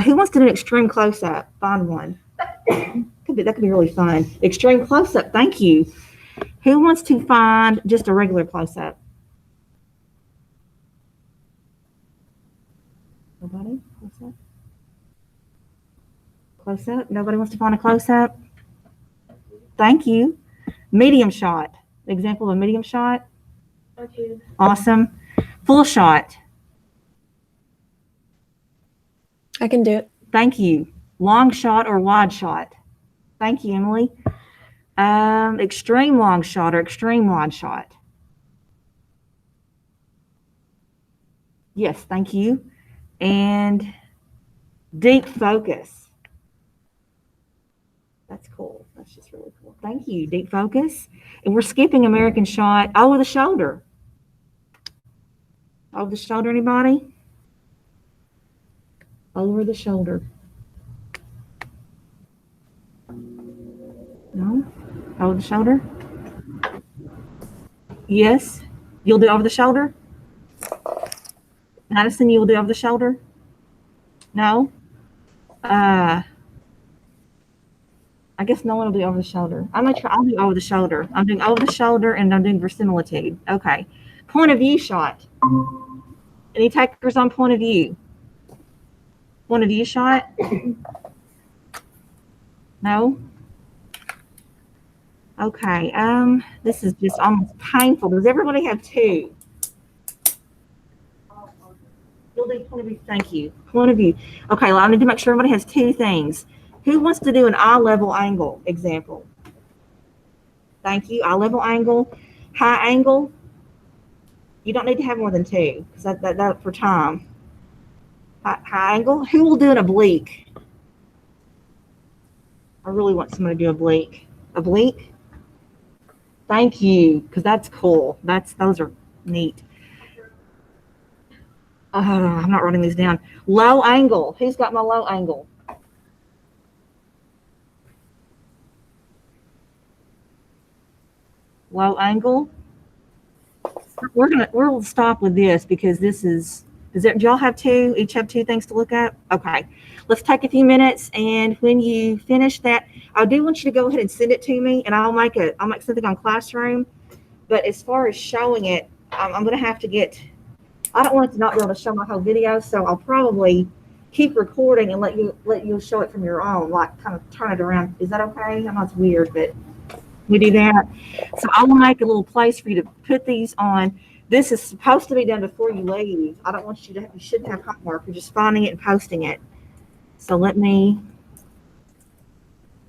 Who wants to do an extreme close-up? Find one. That could be really fun. Extreme close-up. Thank you. Who wants to find just a regular close-up? Nobody? Close-up? Close-up? Nobody wants to find a close-up? Thank you. Medium shot. Example of a medium shot. Okay. Awesome. Full shot. I can do it. Thank you. Long shot or wide shot. Thank you, Emily. Extreme long shot or extreme wide shot. Yes, thank you. And deep focus. That's cool. That's just really cool. Thank you. Deep focus. And we're skipping American shot. Over the shoulder. Over the shoulder, anybody? Over the shoulder. No? Over the shoulder? Yes? You'll do over the shoulder? Madison, you'll do over the shoulder? No? I guess no one will do over the shoulder. I'll do over the shoulder. I'm doing over the shoulder and I'm doing verisimilitude. Okay. Point of view shot. Any takers on point of view? Point of view shot? No? Okay. This is just almost painful. Does everybody have two? You'll do point of view. Thank you. Point of view. Okay, well, I need to make sure everybody has two things. Who wants to do an eye level angle example? Thank you. Eye level angle. High angle. You don't need to have more than two because that for time. High angle. Who will do an oblique? I really want someone to do oblique. Oblique. Thank you, because that's cool. Those are neat. I'm not writing these down. Low angle. Who's got my low angle? Low angle. we'll stop with this because this is, do y'all have two, each have two things to look at? Okay, let's take a few minutes, and when you finish that, I do want you to go ahead and send it to me, and I'll make something on Classroom. But as far as showing it, I'm gonna have to get, I don't want it to not be able to show my whole video, so I'll probably keep recording and let you show it from your own, like kind of turn it around. Is that okay? I know it's weird, but we do that. So I will make a little place for you to put these on. This is supposed to be done before you leave. I don't want you to, you shouldn't have homework. You're just finding it and posting it. So let me,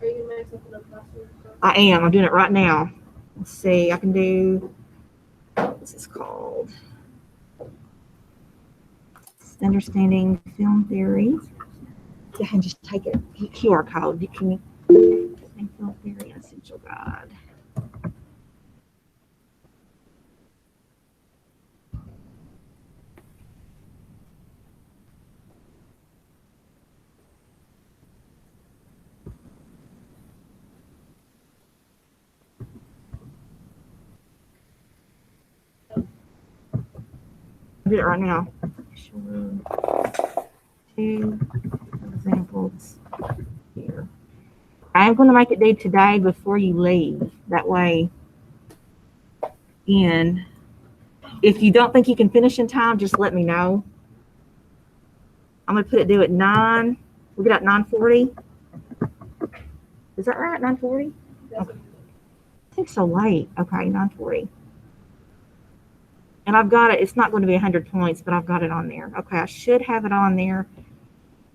Are you gonna make something up Classroom? I am, I'm doing it right now. Let's see, I can do, what's this called? Understanding Film Theory. I can just take a QR code. You can Film Theory Essential Guide. I'll do it right now. Two examples here. I'm going to make it due today before you leave. That way, and if you don't think you can finish in time, just let me know. I'm going to put it due at 9. We'll get at 9:40. Is that right? 9:40? Okay. It takes so late. Okay, 9:40. And I've got it. It's not going to be 100 points, but I've got it on there. Okay, I should have it on there.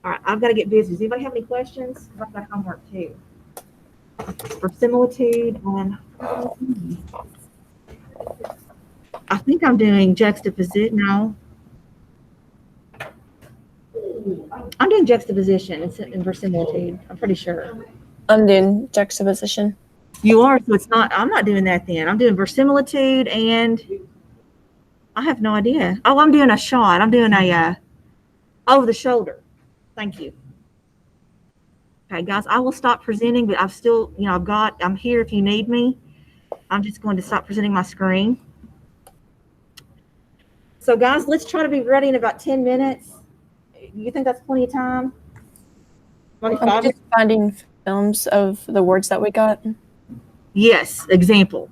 All right, I've got to get busy. Does anybody have any questions? I've got homework too. For similitude and I think I'm doing juxtaposition. No, I'm doing juxtaposition in verisimilitude. I'm pretty sure. I'm doing juxtaposition. You are, so it's not. I'm not doing that then. I'm doing verisimilitude and I have no idea. Oh, I'm doing a shot. I'm doing a over the shoulder. Thank you. Okay, guys, I will stop presenting, but I've still, I'm here if you need me. I'm just going to stop presenting my screen. So, guys, let's try to be ready in about 10 minutes. You think that's plenty of time? I'm just finding films of the words that we got. Yes, an example.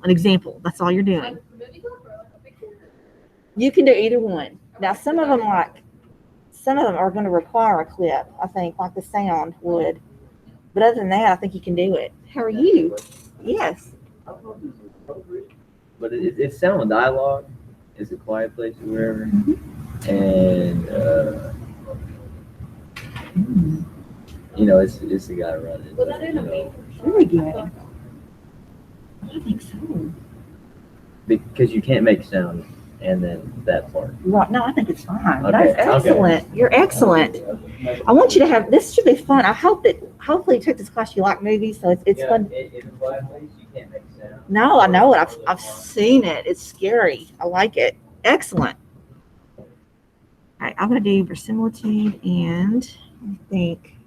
That's all you're doing. You can do either one. Now, some of them are going to require a clip, I think, like the sound would. But other than that, I think you can do it. How are you? Yes. But it's sound dialogue. It's a quiet place or wherever. And, it's the guy running. Was that in a paper? Very good. I think so. Because you can't make sound and then that part. Right. No, I think it's fine. Okay, That's excellent. Okay. You're excellent. I want you to have, this should be fun. I hope that, hopefully you took this class, you like movies, so it's fun. In a quiet place, you can't make sound. No, I know it. I've seen it. It's scary. I like it. Excellent. All right, I'm going to do verisimilitude and I think,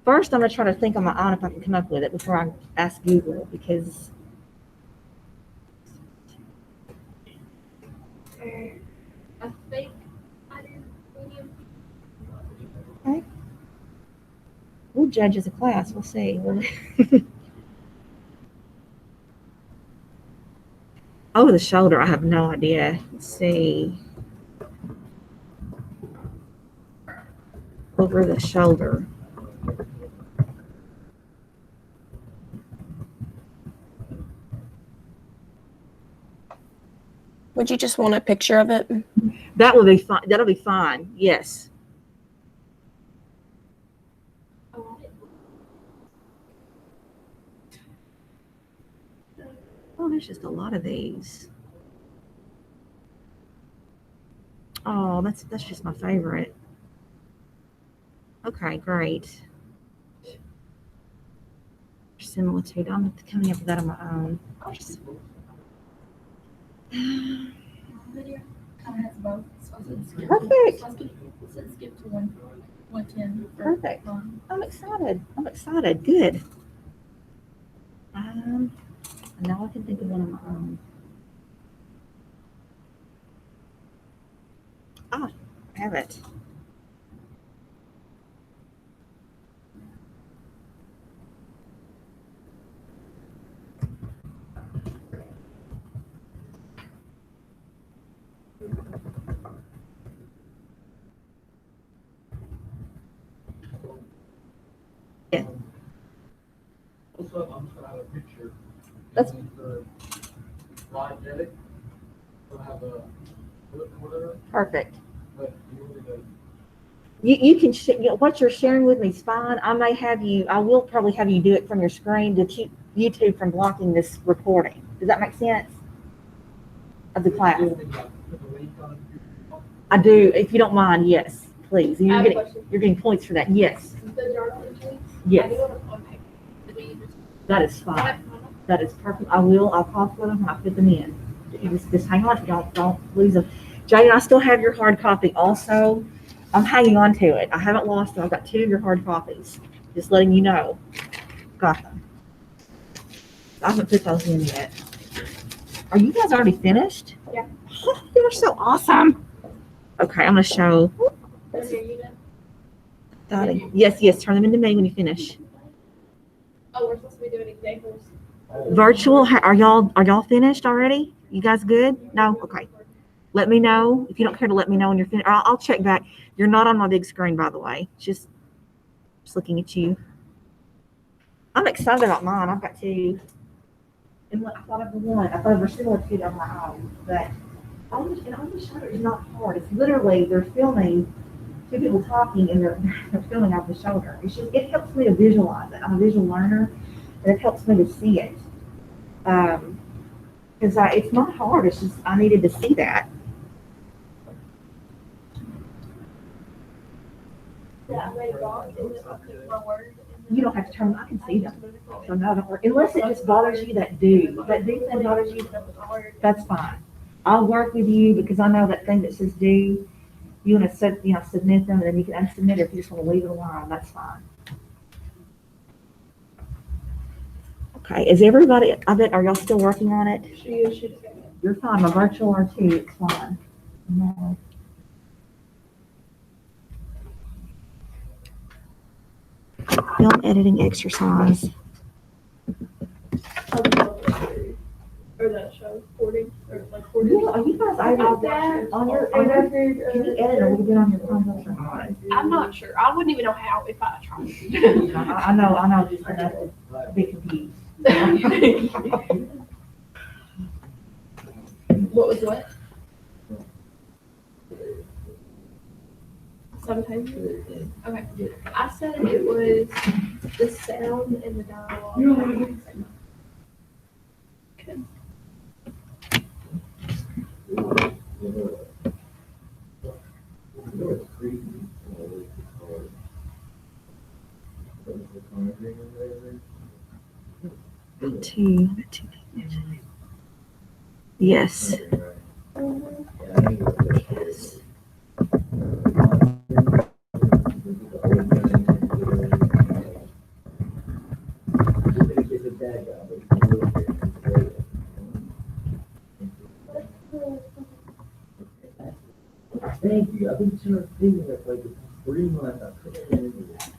first I'm going to try to think on my own if I can come up with it before I ask Google, because I think I do. okay. We'll judge as a class. We'll see. Over the shoulder, I have no idea. Let's see. Over the shoulder. Would you just want a picture of it? That will be fine. That'll be fine. Yes. Oh, there's just a lot of these. Oh, that's just my favorite. Okay, great. Similitude. I'm coming up with that on my own. Video kind of has both. So it's Perfect. Let's skip to 110. Perfect. I'm excited. Good. Now I can think of one of my own. I have it. What's up? I'm just gonna have a picture. That's- For slide edit. We'll have a, whatever, Perfect. but you want me to You can, what you're sharing with me is fine. I will probably have you do it from your screen to keep YouTube from blocking this recording. Does that make sense? Of the class. put the link on it. I do, if you don't mind, yes, please. I You're have a getting, question. you're getting points for that. Yes, The journal entries? I yes, do want to unpack. Do we just- that is fine. That is perfect. I'll pause for them when I put them in. You just hang on, don't lose them. Jay, I still have your hard copy also. I'm hanging on to it. I haven't lost them. I've got 2 of your hard copies. Just letting you know. Got them. I haven't put those in yet. Are you guys already finished? Yeah. You are so awesome. Okay, I'm gonna show. Is your unit? Yes, turn them into me when you finish. Oh, we're supposed to be doing examples. Virtual, are y'all finished already? You guys good? No? Okay. Let me know. If you don't care to let me know when you're finished. I'll check back. You're not on my big screen, by the way. Just looking at you. I'm excited about mine. I've got 2. And I thought of the one. I thought of a similar to on my own. But on the shoulder is not hard. It's literally, they're filming 2 people talking and they're filming off the shoulder. It helps me to visualize it. I'm a visual learner, and it helps me to see it. Because it's not hard. It's just I needed to see that. Yeah, I made a box and then I put my word. You don't have to turn. I can see them. So no, don't worry. Unless it just bothers you, that thing bothers you, that's fine. I'll work with you because I know that thing that says do. You want to submit them, and then you can unsubmit it if you just want to leave it alone. That's fine. Okay, is everybody? I bet. Are y'all still working on it? You're fine. My virtual are too. It's fine. No. Film editing exercise. Or that show, 40, or like 40. Yeah, are you guys on your, can you edit a little bit on your phone or not? I'm not sure. I wouldn't even know how if I tried. I know, just enough to be confused. What was what? Sometimes. Okay. I said it was the sound and the dialogue. Okay. Two. Yes. Yes. Thank you. I've been trying to think of like 3 months. I couldn't remember this.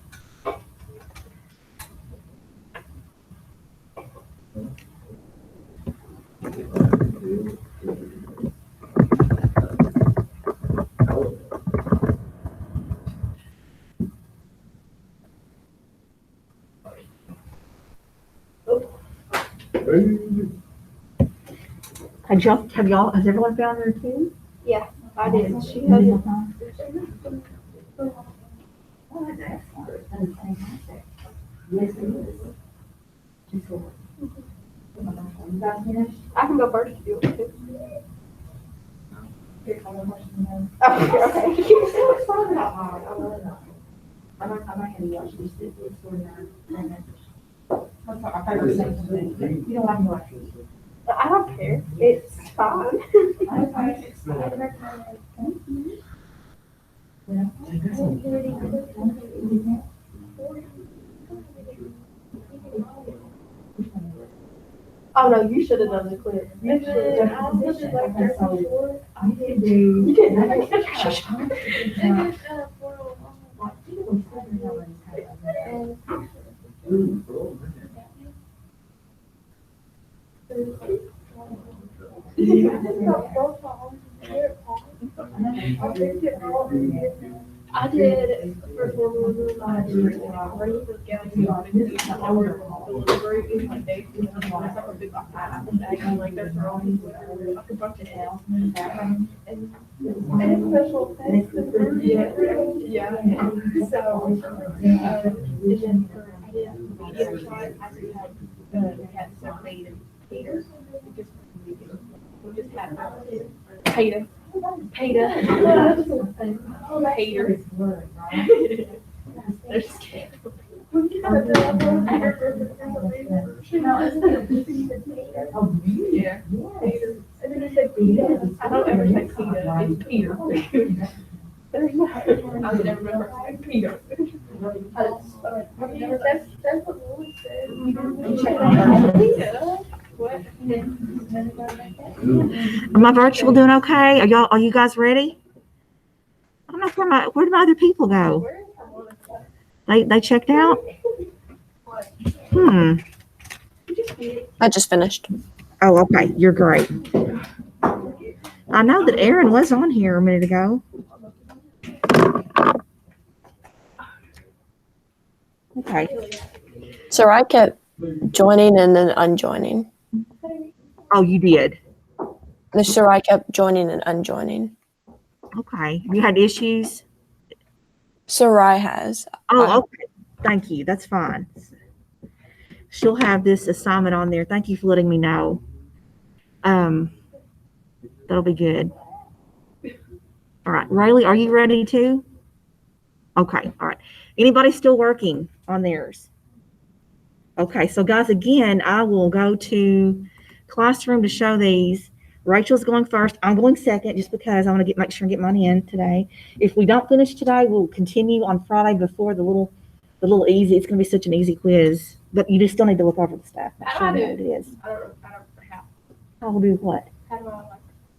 Has everyone found their two? Yeah, I did. She has has it. it. Oh, that's excellent. That is fantastic. Yes, it is. Just go. You guys finished? I can go first if you want to. Here, call the question. Oh, okay. I'm so excited about mine. I really know. I'm not gonna watch this. It's storyline. That's my favorite thing. You don't like watching. I don't care. It's fine. Oh, no, you should have done the clip. You should have done the clip. I did do. You didn't. I did first one last year. Ready for Galaxy on it. I ordered delivery in my day. It's like a big box. Like that's where all these like a bunch of L. And special thanks. Yeah. So and then for I did medium shot. We had separate and Peter. We just had Peter. They're scared. Yeah. And then he said Peter. I don't ever say Peter. It's Peter. There's no. I would never remember saying Peter. That's what Lily said. What? Am I virtual doing okay? Are you guys ready? I don't know where did my other people go? They checked out? I just finished. Oh, okay. You're great. I know that Aaron was on here a minute ago. Okay. So I kept joining and then unjoining. Oh, you did? So I kept joining and unjoining. Okay. You had issues? Sarai has. Oh, okay. Thank you. That's fine. She'll have this assignment on there. Thank you for letting me know. That'll be good. All right. Riley, are you ready too? Okay. All right. Anybody still working on theirs? Okay. So guys, again, I will go to Classroom to show these. Rachel's going first. I'm going second just because I want to make sure and get mine in today. If we don't finish today, we'll continue on Friday before the little easy. It's going to be such an easy quiz, but you just still need to look over the stuff. Make sure you know what it is. I don't know how. I will do what? How do I like?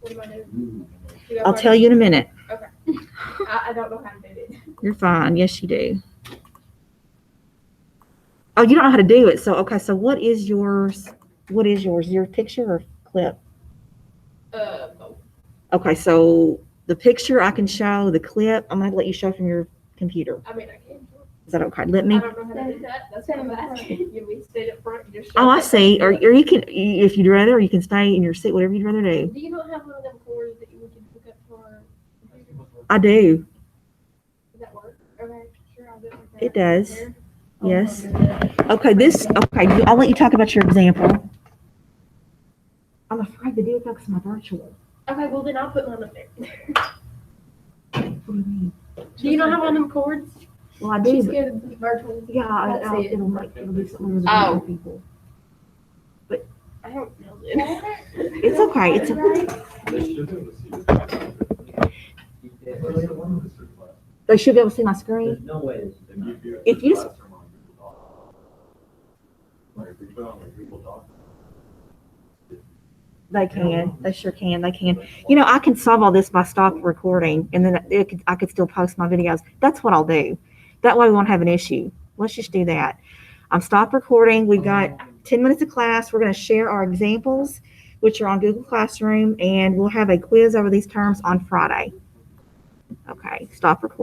What do I do? I'll tell you in a minute. Okay. I don't know how to do it. You're fine. Yes, you do. Oh, you don't know how to do it. So, okay. So what is yours? What is yours? Your picture or clip? Both. Okay. So the picture I can show, the clip, I'm going to let you show from your computer. I mean, I can. Is that okay? Let me. I don't know how to do that. That's what I'm asking. You sit up front. You just Oh, I see. Or you can, if you'd rather, you can stay in your seat, whatever you'd rather do. Do you not have one of them cords that you can hook up for? I do. Does that work? Okay, sure, I'll do it like that. It does. There. Yes. Okay. I'll let you talk about your example. I'm afraid to do it because my virtual. Okay, well then I'll put mine up there. What do you mean? Do you not have one of them cords? Well, I do. She's but- scared of the virtual. Yeah, That's it. it'll be something with Oh. other people. I don't know then. It's okay. It's They should be able to see my screen. There's no way this is not. If you just, they can. They sure can. They can. You know, I can solve all this by stop recording, and then I could still post my videos. That's what I'll do. That way we won't have an issue. Let's just do that. I'm stop recording. We've got 10 minutes of class. We're going to share our examples, which are on Google Classroom, and we'll have a quiz over these terms on Friday. Okay, stop recording.